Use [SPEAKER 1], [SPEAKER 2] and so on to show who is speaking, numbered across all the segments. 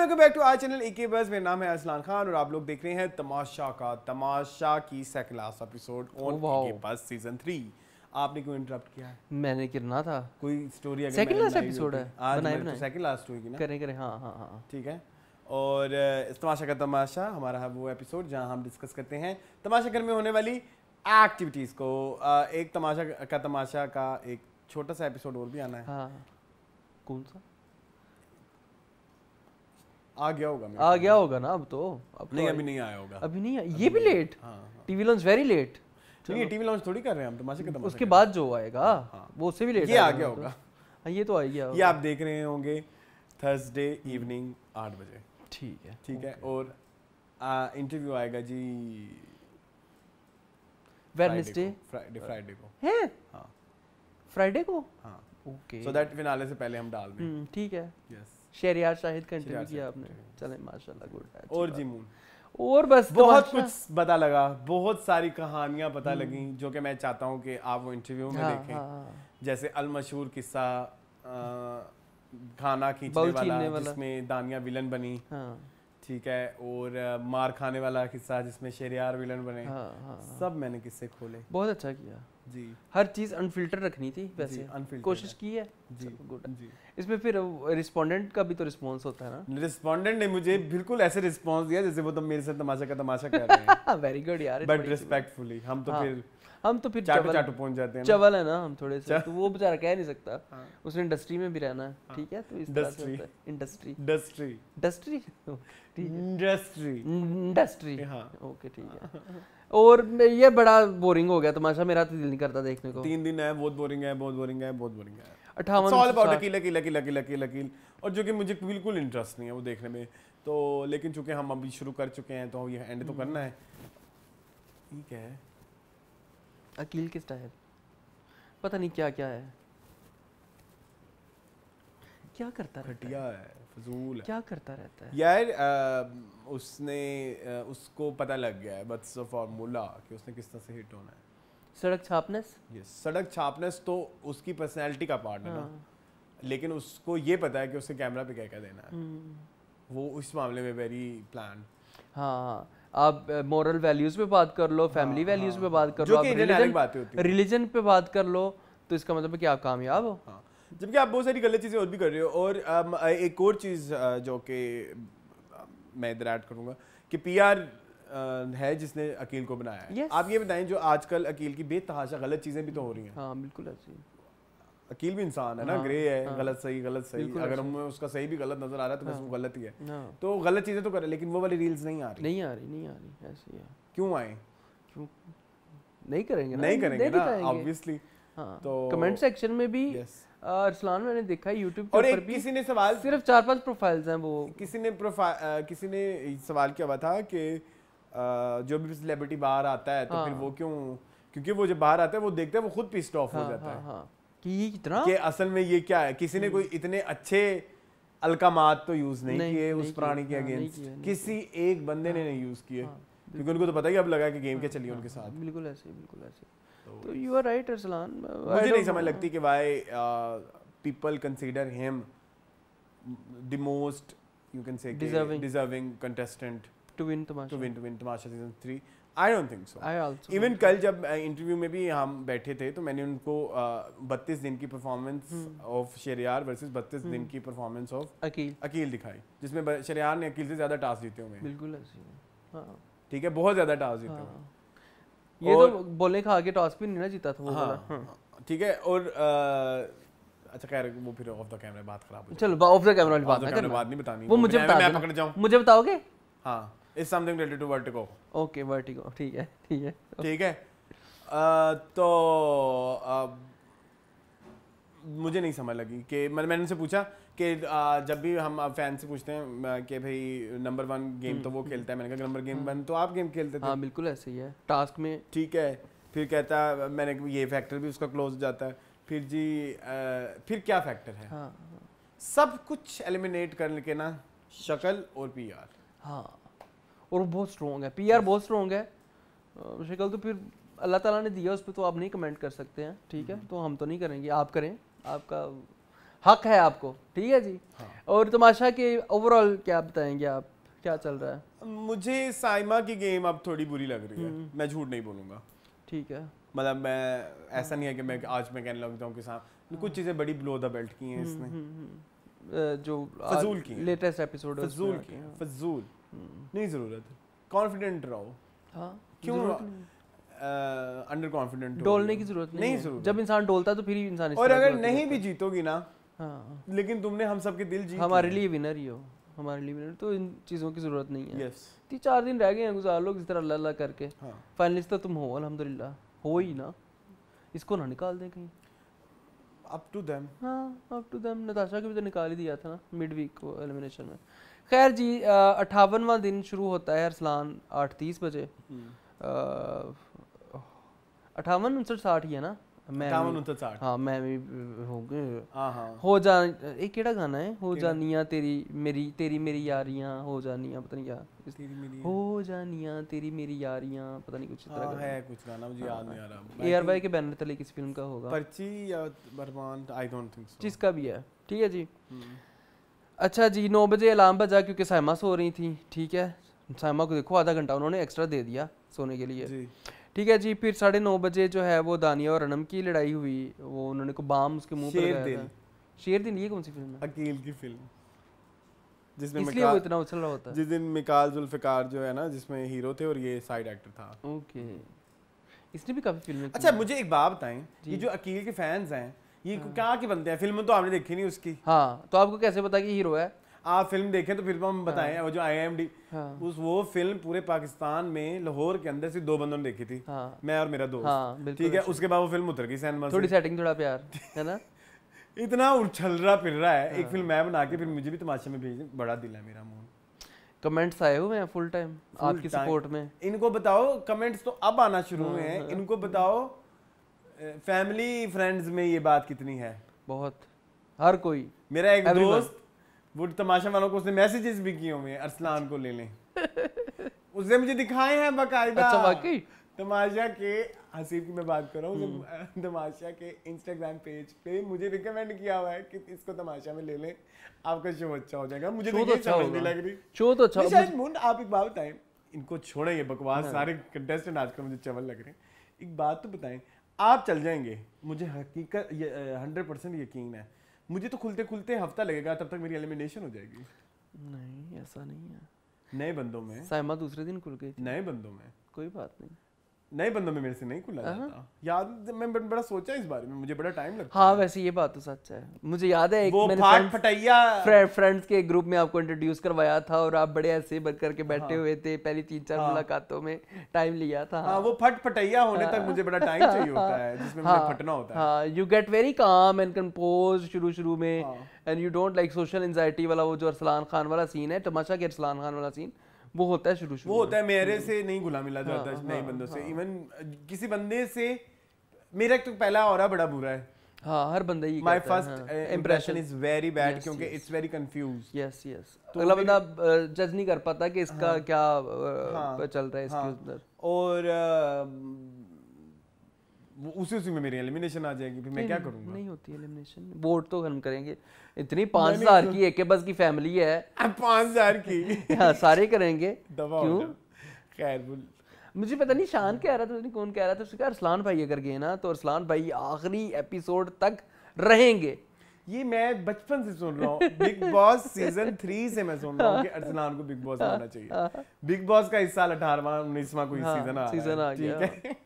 [SPEAKER 1] Welcome back to our channel AK बस। मेरा नाम है अरसलान खान और आप लोग देख रहे हैं तमाशा की सेकंड लास्ट एपिसोड ऑन एके बस सीजन 3। आपने क्यों इंटरप्ट किया है?
[SPEAKER 2] मैंने करना था।
[SPEAKER 1] कोई स्टोरी अगर
[SPEAKER 2] सेकंड लास्ट एपिसोड है,
[SPEAKER 1] आज
[SPEAKER 2] बनाए
[SPEAKER 1] तो सेकंड लास्ट हुई ना?
[SPEAKER 2] करें हाँ
[SPEAKER 1] ठीक है। और इस तमाशा का तमाशा हमारा है वो एपिसोड जहां हम डिस्कस करते हैं तमाशा घर में होने वाली एक्टिविटीज को। एक तमाशा का एक छोटा सा एपिसोड और भी आना है।
[SPEAKER 2] हाँ। कौन सा
[SPEAKER 1] आ गया होगा ना? अब तो
[SPEAKER 2] नहीं,
[SPEAKER 1] अभी नहीं आया होगा।
[SPEAKER 2] अभी नहीं आया, ये भी लेट।
[SPEAKER 1] हाँ।
[SPEAKER 2] TV launch very late.
[SPEAKER 1] नहीं, टीवी लॉन्च थोड़ी कर रहे हैं हम, तमाशे का तमाशा
[SPEAKER 2] उसके बाद जो आएगा वो उससे भी लेट
[SPEAKER 1] ये आ गया होगा।
[SPEAKER 2] हाँ, ये तो आ गया।
[SPEAKER 1] ये आप देख रहे होंगे थर्सडे इवनिंग 8 बजे। ठीक है। और इंटरव्यू आएगा जी
[SPEAKER 2] वेडनेसडे
[SPEAKER 1] फ्राइडे को
[SPEAKER 2] है।
[SPEAKER 1] हाँ,
[SPEAKER 2] फ्राइडे को।
[SPEAKER 1] हाँ
[SPEAKER 2] ओके,
[SPEAKER 1] सो दैट फिनाले से पहले हम डाल दें।
[SPEAKER 2] ठीक है।
[SPEAKER 1] यस,
[SPEAKER 2] शहरियार शाहिद का इंटरव्यू किया आपने। चले माशाल्लाह, गुड है।
[SPEAKER 1] और जी मून
[SPEAKER 2] और बस
[SPEAKER 1] बहुत कुछ पता लगा, बहुत सारी कहानियां पता लगी जो कि मैं चाहता हूं कि आप वो इंटरव्यू में देखें। जैसे अल मशहूर किस्सा खाना खींचने वाला जिसमें दानिया विलन बनी। ठीक है। और मार खाने वाला किस्सा जिसमें शहरियार विलन बने। सब मैंने किस्से खोले।
[SPEAKER 2] बहुत अच्छा किया
[SPEAKER 1] जी।
[SPEAKER 2] हर चीज अनफिल्टर रखनी थी वैसे, कोशिश की है।
[SPEAKER 1] जी
[SPEAKER 2] गुड
[SPEAKER 1] जी।
[SPEAKER 2] इसमें फिर रिस्पोंडेंट का भी तो रिस्पांस होता है ना?
[SPEAKER 1] रिस्पोंडेंट ने मुझे बिल्कुल ऐसे रिस्पांस दिया जैसे वो तो मेरे से तमाशा का तमाशा कर रहे हैं।
[SPEAKER 2] वेरी गुड यार,
[SPEAKER 1] बट रिस्पेक्टफुली। हम तो फिर चाटू पहुंच जाते हैं।
[SPEAKER 2] चवल है ना हम थोड़े से, तो वो बेचारा कह नहीं सकता। उसने इंडस्ट्री में भी रहना है। ठीक है, तो इस तरह से होता है। इंडस्ट्री। हाँ, ओके, ठीक है। और ये बड़ा बोरिंग हो गया तमाशा, मेरा तो दिल नहीं करता देखने को।
[SPEAKER 1] 3 दिन है, बहुत बोरिंग है।
[SPEAKER 2] 58
[SPEAKER 1] ऑल अबाउट अकील और जो कि मुझे बिल्कुल इंटरेस्ट नहीं है वो देखने में। तो लेकिन चूंकि हम अभी शुरू कर चुके हैं तो ये एंड तो करना है। ठीक है।
[SPEAKER 2] अकील के स्टाइल पता नहीं क्या क्या है, क्या करता रहता है, फजूल है, क्या करता रहता है
[SPEAKER 1] यार। उसको पता लग गया है बस फॉर्मूला कि उसने किस तरह से हिट होना है।
[SPEAKER 2] सड़क छापनेस।
[SPEAKER 1] यस, सड़क छापनेस तो उसकी पर्सनैलिटी का पार्ट है ना। लेकिन उसको ये पता है कि उसे कैमरा पे क्या क्या देना है। वो उस मामले में वेरी प्लान।
[SPEAKER 2] हाँ, आप मॉरल वैल्यूज पे बात कर लो, फैमिली वैल्यूज पे बात कर लो, रिलीजन पे बात कर लो, तो इसका मतलब है कि आप कामयाब हो।
[SPEAKER 1] जबकि आप बहुत सारी गलत चीज़ें और भी कर रहे हो। और एक और चीज़ जो कि मैं इधर ऐड करूँगा कि पीआर है जिसने अकील को बनाया है। आप ये बताएं, जो आजकल अकील की बेतहाशा गलत चीज़ें भी तो हो रही हैं।
[SPEAKER 2] हाँ, बिल्कुल ऐसी।
[SPEAKER 1] अकील भी इंसान है ना, ग्रे है। गलत सही अगर हमें उसका सही भी गलत नजर आ रहा है तो बस वो गलत ही है। तो गलत चीज़ें तो कर रहे, लेकिन वो वाली रील्स नहीं आ रही
[SPEAKER 2] ऐसी है।
[SPEAKER 1] क्यों आए?
[SPEAKER 2] नहीं करेंगे
[SPEAKER 1] ना ऑब्वियसली।
[SPEAKER 2] तो कमेंट सेक्शन में भी अरसलान मैंने देखा है यूट्यूब के ऊपर भी
[SPEAKER 1] किसी ने सवाल,
[SPEAKER 2] सिर्फ 4-5 प्रोफाइल्स हैं वो।
[SPEAKER 1] किसी ने सवाल किया हुआ था कि जो भी सेलिब्रिटी बाहर आता है तो फिर वो क्योंकि वो जब बाहर आता है वो देखता है वो खुद पिस्ड ऑफ हो जाता है
[SPEAKER 2] कि ये कितना,
[SPEAKER 1] कि असल में ये क्या है। किसी ने कोई इतने अच्छे अलकामात तो यूज नहीं किए उस प्राणी के अगेंस्ट। किसी एक बंदे ने नहीं यूज किए क्योंकि उनको तो पता ही अब लगा कि गेम क्या चली उनके साथ।
[SPEAKER 2] बिल्कुल ऐसे। तो यू आर राइट अरसलान।
[SPEAKER 1] मुझे नहीं समझ लगती कि why people consider him the most, you can say, deserving contestant
[SPEAKER 2] to win
[SPEAKER 1] Tamasha season 3। I don't think so. Even कल जब इंटरव्यू में भी हम बैठे थे तो मैंने उनको 32 दिन की परफॉर्मेंस ऑफ शहरियार वर्सेस 32 दिन की परफॉर्मेंस ऑफ अकील दिखाई, जिसमें शहरियार ने अकील से ज्यादा टास्क जीते हुए।
[SPEAKER 2] बिल्कुल ऐसे।
[SPEAKER 1] ठीक है, बहुत ज्यादा टास्क जीते हुए।
[SPEAKER 2] ये तो बोलने खा के टास्क भी नहीं ना जीता था वो वाला।
[SPEAKER 1] ठीक है। और अच्छा खैर वो फिर ऑफ द कैमरा बात खराब हो।
[SPEAKER 2] चलो ऑफ द कैमरा वाली बात नहीं
[SPEAKER 1] बतानी, वो
[SPEAKER 2] मुझे बता देना।
[SPEAKER 1] पकड़ जाऊं,
[SPEAKER 2] मुझे बताओगे?
[SPEAKER 1] हाँ, is something related to vertigo.
[SPEAKER 2] Okay, vertigo, ठीक है।
[SPEAKER 1] तो मुझे नहीं समझ लगी कि मैंने उनसे पूछा कि जब भी हम फैन से पूछते हैं कि भाई नंबर 1 गेम तो वो खेलता है, मैंने कहा नंबर गेम 1 तो आप गेम खेलते थे।
[SPEAKER 2] हाँ, बिल्कुल ऐसे ही है टास्क में। ठीक
[SPEAKER 1] है। फिर कहता मैंने ये फैक्टर भी उसका क्लोज हो जाता है। फिर जी फिर क्या फैक्टर है? सब कुछ एलिमिनेट करके ना शक्ल और पीआर।
[SPEAKER 2] हाँ, और वो बहुत स्ट्रॉन्ग है, पीआर बहुत स्ट्रॉन्ग है। शक्ल तो फिर अल्लाह ताला ने दिया, उस पर तो आप नहीं कमेंट कर सकते हैं। ठीक है, तो हम तो नहीं करेंगे, आप करें। आपका हक है आपको, ठीक है जी। और तमाशा के ओवरऑल क्या बताएंगे आप, क्या चल रहा है?
[SPEAKER 1] मुझे साइमा की गेम अब थोड़ी बुरी लग रही है, मैं झूठ नहीं बोलूंगा।
[SPEAKER 2] ठीक है,
[SPEAKER 1] मतलब मैं ऐसा नहीं है कि मैं आज मैं कहने लगता हूँ कि साहब कुछ चीज़ें बड़ी बिलो द बेल्ट की हैं इसने,
[SPEAKER 2] जो
[SPEAKER 1] फजूल की
[SPEAKER 2] लेटेस्ट एपिसोड
[SPEAKER 1] फजूल की, फजूल नहीं ज़रूरत है। कॉन्फिडेंट रहो। हाँ, क्यों अंडर कॉन्फिडेंट
[SPEAKER 2] डोलने की जरूरत नहीं है। जब इंसान डोलता है तो फिर ही इंसान,
[SPEAKER 1] और अगर नहीं भी जीतोगी ना, हाँ, लेकिन तुमने हम सबके दिल जीत,
[SPEAKER 2] हमारे लिए विनर ही हो, हमारे लिए विनर, तो इन चीज़ों की जरूरत नहीं है। 3-4 दिन रह गए हैं, गुजार लो किस तरह अल्लाह अल्लाह करके। फाइनलिस्ट तो तुम हो अल्हम्दुलिल्लाह, हो ही ना, इसको ना निकाल दें कहीं।
[SPEAKER 1] Up to them.
[SPEAKER 2] हाँ, अप टू देम। नताशा को भी तो निकाल ही दिया था ना मिड वीक को एलिमिनेशन में। खैर जी, 58वां दिन शुरू होता है अरसलान 8:30 बजे। 58, 59, 60 ही है ना?
[SPEAKER 1] 58-59-60।
[SPEAKER 2] हाँ, मैं भी होंगे। हो जा, एक केड़ा गाना है, हो जानियां तेरी मेरी, तेरी मेरी यारियां, हो जानियां पता नहीं क्या, हो जानियां तेरी मेरी यारियां, पता नहीं कुछ तरह का
[SPEAKER 1] है कुछ गाना, मुझे याद नहीं आ रहा।
[SPEAKER 2] AR भाई के बैनर तले किस फिल्म का होगा,
[SPEAKER 1] पर्ची या बरमान, आई डोंट थिंक सो,
[SPEAKER 2] जिसका भी है। ठीक है जी। अच्छा जी, 9 बजे अलार्म बजा क्योंकि साइमा सो रही थी। ठीक है, साइमा को देखो आधा घंटा उन्होंने एक्स्ट्रा दे दिया सोने के लिए जी। ठीक है जी। फिर 9:30 बजे जो है वो दानिया और अनम की लड़ाई हुई, वो उन्होंने को बाम उसके मुंह पर लगाया था। शेर दिल, ये कौन सी फिल्म है?
[SPEAKER 1] अकील की फिल्म, जिसमें
[SPEAKER 2] इसलिए वो इतना उछल रहा होता है।
[SPEAKER 1] जिस दिन मिकाल जुल्फिकार जो है ना, जिसमें हीरो थे और ये साइड एक्टर था।
[SPEAKER 2] ओके, इसने भी काफी फिल्में।
[SPEAKER 1] अच्छा, मुझे एक बात बताएं, ये जो अकील के फैंस हैं ये क्या के बनते हैं? फिल्म तो आपने देखी नहीं उसकी।
[SPEAKER 2] हाँ, तो आपको कैसे पता कि हीरो है?
[SPEAKER 1] आप फिल्म देखें तो फिर तो हम बताएं। वो जो IMD, वो फिल्म पूरे पाकिस्तान में लाहौर के अंदर से 2 बंदों ने देखी थी, मैं और मेरा दोस्त। ठीक है, उसके बाद वो फिल्म उतर गई सिनेमा से।
[SPEAKER 2] थोड़ी सेटिंग, थोड़ा प्यार है ना।
[SPEAKER 1] इतना उछल रहा फिर रहा है। एक फिल्म मैं बना के फिर मुझे भी तमाशे में भेज, बड़ा दिल है मेरा। मूड
[SPEAKER 2] कमेंट्स आए हुए हैं फुल टाइम आपकी सपोर्ट में।
[SPEAKER 1] इनको बताओ, कमेंट्स तो अब आना शुरू हुए हैं। इनको बताओ फैमिली फ्रेंड्स में ये बात कितनी है।
[SPEAKER 2] बहुत, हर कोई।
[SPEAKER 1] मेरा एक दोस्त वो तमाशा वालों को उसने मैसेजेस भी किए हुए हैं, अरसलान को ले लें। उसने मुझे दिखाए हैं बाकायदा।
[SPEAKER 2] अच्छा, वाकई?
[SPEAKER 1] तमाशा के, हसीब की मैं बात कर रहा हूँ, तमाशा के इंस्टाग्राम पेज पे मुझे रिकमेंड किया हुआ है कि इसको तमाशा में ले लें, आपका शो अच्छा हो जाएगा। मुझे तो ये समझ नहीं लग रही।
[SPEAKER 2] शो तो अच्छा।
[SPEAKER 1] आप एक बात बताएं, इनको छोड़े ये बकवास, सारे कंटेस्टेंट आजकल मुझे चवल लग रहे हैं। एक बात तो बताएं, आप चल जाएंगे, मुझे हकीकत 100% यकीन है, मुझे तो खुलते खुलते हफ्ता लगेगा, तब तक मेरी एलिमिनेशन हो जाएगी।
[SPEAKER 2] नहीं, ऐसा नहीं है।
[SPEAKER 1] नए बंदों में
[SPEAKER 2] साइमा दूसरे दिन खुल गई थी।
[SPEAKER 1] नए बंदों में
[SPEAKER 2] कोई बात नहीं,
[SPEAKER 1] नए बंदों में मेरे से नहीं खुला जाता। याद, मैं बड़ा सोचा इस बारे में, मुझे बड़ा टाइम लगता
[SPEAKER 2] है। हाँ, वैसे ये बात तो सच है। मुझे याद है, एक
[SPEAKER 1] वो फाट फटैया
[SPEAKER 2] फ्रेंड्स के ग्रुप में आपको इंट्रोड्यूस करवाया था और आप बड़े ऐसे बन करके बैठे हुए थे। पहली 3-4 मुलाकातों में टाइम लिया था।
[SPEAKER 1] हाँ, वो फट फटैया होने तक मुझे बड़ा टाइम चाहिए होता है, जिसमें मुझे फटना होता है।
[SPEAKER 2] हाँ, you get very calm and compose शुरू में, and you don't like social anxiety वाला वो जो अरसलान खान वाला सीन है, तमाशा के अरसलान खान वाला सीन, वो होता है शुरू
[SPEAKER 1] वो होता है। मेरे से नहीं घुला मिला जाता नए बंदों से। इवन किसी बंदे से मेरा एक तो पहला ऑरा बड़ा बुरा है।
[SPEAKER 2] हाँ, हर बंदा ही
[SPEAKER 1] my first impression is very bad, क्योंकि इट्स वेरी कंफ्यूज।
[SPEAKER 2] यस, अगला बंदा जज नहीं कर पाता कि इसका क्या चल रहा है इसके अंदर,
[SPEAKER 1] और उसी में मेरी एलिमिनेशन आ जाएगी। फिर मैं क्या करूंगा?
[SPEAKER 2] नहीं होती एलिमिनेशन, वोट तो हम करेंगे। इतनी 5000 की एक बस की फैमिली है,
[SPEAKER 1] 5000 की।
[SPEAKER 2] हाँ, सारे करेंगे।
[SPEAKER 1] क्यों? खैर,
[SPEAKER 2] मुझे पता नहीं शान कह रहा था, कौन कह रहा था, उसने कहा अरसलान भाई अगर गए ना तो अरसलान भाई आखिरी एपिसोड तक रहेंगे।
[SPEAKER 1] ये मैं बचपन से सुन रहा हूँ, बिग बॉस सीजन 3 से मैं सुन रहा हूँ कि अरसलान को बिग बॉस होना चाहिए। बिग बॉस का इस साल 18वां 19वां कोई सीजन आ गया।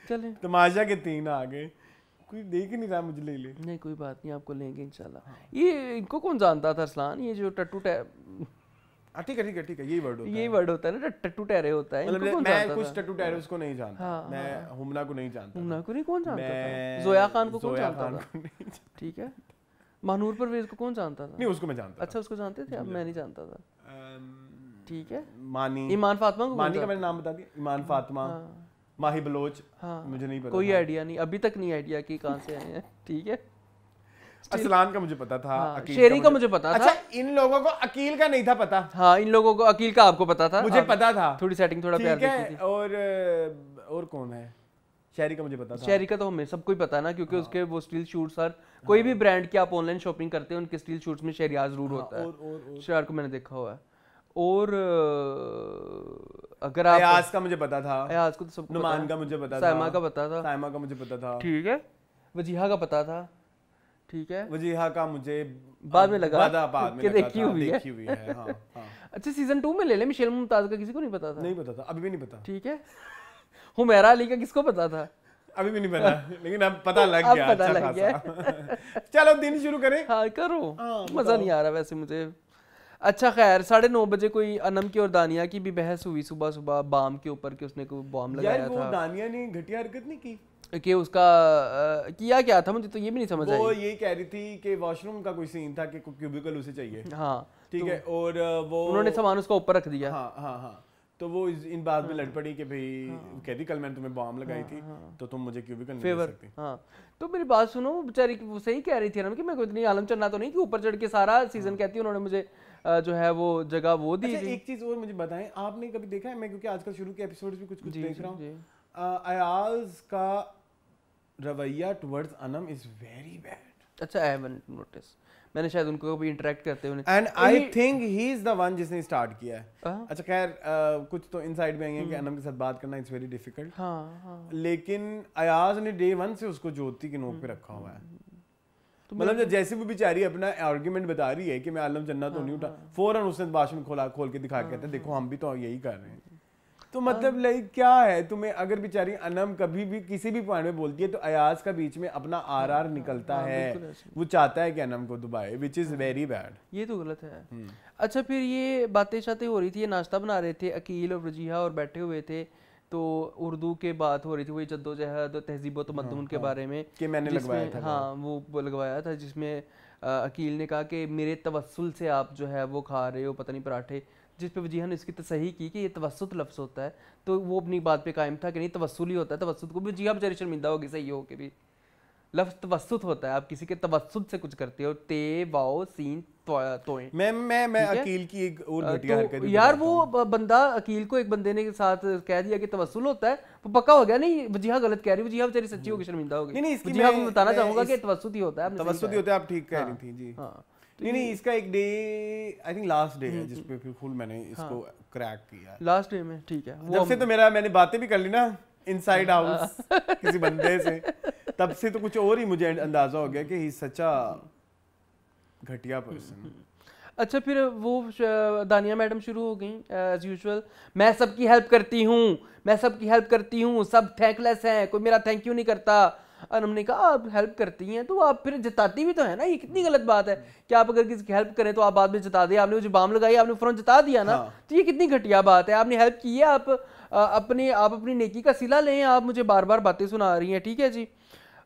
[SPEAKER 2] चले,
[SPEAKER 1] तमाशा के 3 आ गए, कोई देख ही नहीं रहा, मुझे ले ले।
[SPEAKER 2] नहीं, कोई बात नहीं, आपको लेंगे इंशाल्लाह। ये इनको कौन जानता था अरसलान, ये जो टट्टू
[SPEAKER 1] ठीक है, यही वर्ड होता है।
[SPEAKER 2] यही वर्ड होता है ना, टट्टू टहरे होता है।
[SPEAKER 1] मतलब मैं कुछ टट्टू टहरे उसको नहीं जानता। मैं हुमना को नहीं जानता।
[SPEAKER 2] हुमना को नहीं कौन जानता था? जोया खान को कौन जानता था? ठीक है, महानूर परवेज को कौन जानता था?
[SPEAKER 1] नहीं, उसको मैं जानता।
[SPEAKER 2] अच्छा, उसको जानते थे, अब मैं नहीं जानता था। ठीक है,
[SPEAKER 1] मानी,
[SPEAKER 2] ईमान फातिमा को,
[SPEAKER 1] मानी का मैंने नाम बता दिया, ईमान फातिमा, माही बलोच। मुझे नहीं पता,
[SPEAKER 2] कोई आइडिया नहीं, अभी तक नहीं आइडिया कि कहां से आए हैं। ठीक है,
[SPEAKER 1] अरसलान का मुझे पता था,
[SPEAKER 2] शेरी का मुझे पता था।
[SPEAKER 1] अच्छा, इन लोगों को अकील का नहीं था पता।
[SPEAKER 2] हाँ, इन लोगों को अकील का आपको पता था,
[SPEAKER 1] मुझे पता था।
[SPEAKER 2] थोड़ी सेटिंग, थोड़ा प्यार
[SPEAKER 1] देखी थी। और कौन है? शहरी का मुझे पता था।
[SPEAKER 2] शहरी का तो हमें सबको ही पता है ना, क्योंकि उसके वो स्टील शूट्स हर कोई भी ब्रांड की आप ऑनलाइन शॉपिंग करते हैं उनके स्टील शूट्स में शहरियार जरूर होता है। शहर को मैंने देखा हुआ है। और अगर आप
[SPEAKER 1] अयाज का मुझे पता था,
[SPEAKER 2] अयाज को तो सबको
[SPEAKER 1] नुमान का मुझे पता था,
[SPEAKER 2] साइमा का पता था,
[SPEAKER 1] साइमा का मुझे पता था,
[SPEAKER 2] ठीक है, वजीहा का पता था, ठीक है,
[SPEAKER 1] वजीहा का मुझे
[SPEAKER 2] बाद में लगा
[SPEAKER 1] बाद में
[SPEAKER 2] देखी हुई
[SPEAKER 1] है। हाँ, हाँ।
[SPEAKER 2] अच्छा सीजन 2 में ले ले, मिशेल मुमताज का किसी को नहीं पता था?
[SPEAKER 1] नहीं पता था, अभी भी नहीं पता,
[SPEAKER 2] ठीक है। हुमैरा अली का किसको पता था?
[SPEAKER 1] अभी भी नहीं पता, लेकिन अब पता लग गया,
[SPEAKER 2] पता लग गया।
[SPEAKER 1] चलो दिन शुरू करें।
[SPEAKER 2] हाँ करो, मजा नहीं आ रहा वैसे मुझे। अच्छा खैर 9:30 बजे कोई अनम की और दानिया की भी बहस हुई सुबह सुबह बाम के ऊपर कि उसने कोई बॉम्ब लगाया था।
[SPEAKER 1] यार वो दानिया ने घटिया हरकत नहीं की कि
[SPEAKER 2] उसका किया क्या था, मुझे तो ये भी नहीं समझ आई।
[SPEAKER 1] वो ये कह रही थी कि वॉशरूम का कोई सीन था कि क्यूबिकल उसे चाहिए,
[SPEAKER 2] हाँ
[SPEAKER 1] ठीक है, और वो
[SPEAKER 2] उन्होंने सामान उसका ऊपर रख दिया।
[SPEAKER 1] हाँ हाँ हाँ, तो वो इन बात में लड़ पड़ी कि भाई कहती कल मैंने तुम्हें बॉम्ब लगाई थी तो तुम मुझे क्यूबिकल नहीं दे सकती।
[SPEAKER 2] हाँ तो मेरी बात सुनो, बेचारी वो सही कह रही थी ना कि मैं कोई इतनी आलम चन्ना तो नहीं कि ऊपर चढ़ के सारा सीजन कहती है उन्होंने मुझे जो है वो जगह वो दी।
[SPEAKER 1] अच्छा एक चीज और मुझे बताएं, आपने कभी देखा है, मैं क्योंकि आजकल शुरू के एपिसोड्स भी कुछ देख रहा हूँ, अयाज का रवैया towards Anam is very bad.
[SPEAKER 2] अच्छा आई हैवंट नोटिस, मैंने शायद उनको कभी इंटरेक्ट करते हुए
[SPEAKER 1] and I think he is the one जिसने स्टार्ट किया है। अच्छा खैर कुछ तो इनसाइड में आई है कि अनम के साथ बात करना इट्स वेरी डिफिकल्ट, लेकिन अयाज ने डे 1 से उसको ज्योति के नोक पे रखा हुआ है। मतलब जैसे भी बेचारी अपना आर्गुमेंट बता रही है कि मैं आलम चन्ना तो नहीं उठा, फौरन उसने भाषण खोल के दिखा के कहते देखो हम भी तो यही कर रहे हैं। तो मतलब लाइक क्या है, तुम्हें अगर बेचारी अनम कभी भी किसी भी पॉइंट में बोलती है तो अयाज का बीच में अपना आर निकलता है, वो चाहता है कि अनम को दुबाए, विच इज वेरी बैड।
[SPEAKER 2] ये तो गलत है। अच्छा फिर ये बातें शातें हो रही थी, ये नाश्ता बना रहे थे अकील और वजीहा और बैठे हुए थे, तो उर्दू के बात हो रही थी, वही जद्दोजहद तहजीब व तमद्दुन के बारे में
[SPEAKER 1] कि मैंने लगवाया था।
[SPEAKER 2] हाँ वो लगवाया था, जिसमें अकील ने कहा कि मेरे तवस्सुल से आप जो है वो खा रहे हो पता नहीं पराठे, जिस पे वजीहा ने इसकी तसही की कि ये तवस्सुत लफ्ज़ होता है, तो वो अपनी बात पे कायम था कि नहीं तवस्सुल ही होता है। तवस्सुत को भी वजीहा बेचारी शर्मिंदा होगी, सही हो के भी लफ्ज़ तवस्सुत होता है, आप किसी के तवस्सुत से कुछ करते हो, ते वाओ सीन तोए।
[SPEAKER 1] मैं अकील की एक और घटिया हरकत
[SPEAKER 2] यार वो बंदा अकील को एक बंदे ने साथ कह दिया कि तवस्सुल होता है, वो पक्का हो गया नहीं वजीहा गलत कह रही, वजीहा बेचारी सच्ची होगी शर्मिंदा होगी।
[SPEAKER 1] नहीं इसकी
[SPEAKER 2] वजीहा को बताना चाहूंगा कि तवस्सुत ही होता है,
[SPEAKER 1] तवस्सुत ही होता है, आप ठीक कह रही थी जी। नहीं इसका एक day I think last day है जिस पे फुल मैंने इसको क्रैक किया
[SPEAKER 2] लास्ट डे में, ठीक है।
[SPEAKER 1] जब से तो मैंने बातें भी कर ली ना इनसाइड हाउस किसी बंदे से, तब से तो कुछ और ही मुझे अंदाजा हो गया कि ही सच अ घटिया पर्सन।
[SPEAKER 2] अच्छा फिर वो दानिया मैडम शुरू हो गई एज यूजुअल, मैं सबकी हेल्प करती हूँ, मैं सबकी हेल्प करती हूँ, सब थैंकलेस हैं, कोई मेरा थैंक यू नहीं करता। और हमने कहा आप हेल्प करती हैं तो आप फिर जताती भी तो है ना, ये कितनी गलत बात है कि आप अगर किसी की हेल्प करें तो आप बाद में जता दें। आपने जो बाम लगाई आपने फौरन जता दिया ना, तो ये कितनी घटिया बात है। आपने हेल्प की है, आप अपनी नेकी का सिला लें, आप मुझे बार बार बातें सुना रही हैं, ठीक है जी।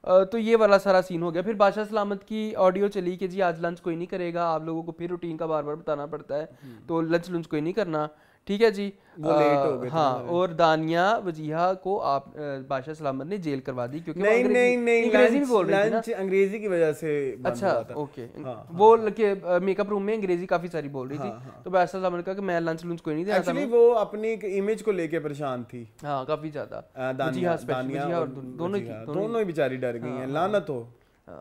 [SPEAKER 2] तो ये वाला सारा सीन हो गया। फिर बादशाह सलामत की ऑडियो चली कि जी आज लंच कोई नहीं करेगा, आप लोगों को फिर रूटीन का बार बार बताना पड़ता है, तो लंच कोई नहीं करना, ठीक है जी।
[SPEAKER 1] वो लेट हो गए।
[SPEAKER 2] हाँ और दानिया वजीहा को आप बादशाह सलामत ने जेल करवा दी क्योंकि
[SPEAKER 1] नहीं
[SPEAKER 2] अंग्रेजी भी बोल रही थी ना,
[SPEAKER 1] अंग्रेजी की वजह से बंद हुआ था।
[SPEAKER 2] ओके वो मेकअप रूम में अंग्रेजी काफी सारी बोल रही थी, तो बादशाह सलामत का कि मैं लंच कोई नहीं देता था।
[SPEAKER 1] एक्चुअली वो अपनी इमेज को लेके परेशान थी,
[SPEAKER 2] हाँ काफी ज्यादा।
[SPEAKER 1] दानिया और दोनों ही बेचारी डर गई हैं।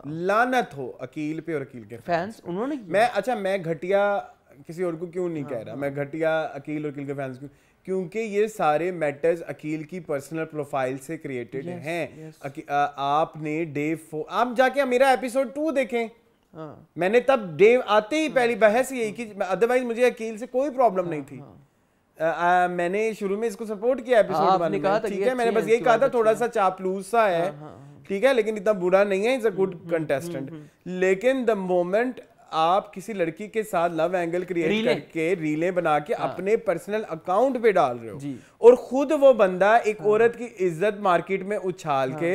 [SPEAKER 1] लानत हो अकील पे और अकील के
[SPEAKER 2] फैंस। उन्होंने
[SPEAKER 1] मैं घटिया किसी और को क्यों नहीं कह रहा, मैं घटिया अकील और अकील के फैंस क्योंकि ये सारे मैटर्स अकील की पर्सनल प्रोफाइल से क्रिएटेड हैं। आपने आप जाके मेरा एपिसोड 2 देखें, मैंने तब डे आते ही पहली बहस यही की, अदरवाइज मुझे अकील से कोई प्रॉब्लम नहीं थी। मैंने शुरू में इसको सपोर्ट किया एपिसोड 1 में, ठीक है, मैंने बस ये कहा था थोड़ा सा चापलूस सा है, ठीक है, लेकिन इतना बुरा नहीं है, इज अ गुड कंटेस्टेंट। लेकिन द मोमेंट आप किसी लड़की के साथ लव एंगल क्रिएट करके रीलें बना के अपने पर्सनल अकाउंट पे डाल रहे हो और खुद वो बंदा एक औरत की इज्जत मार्केट में उछाल के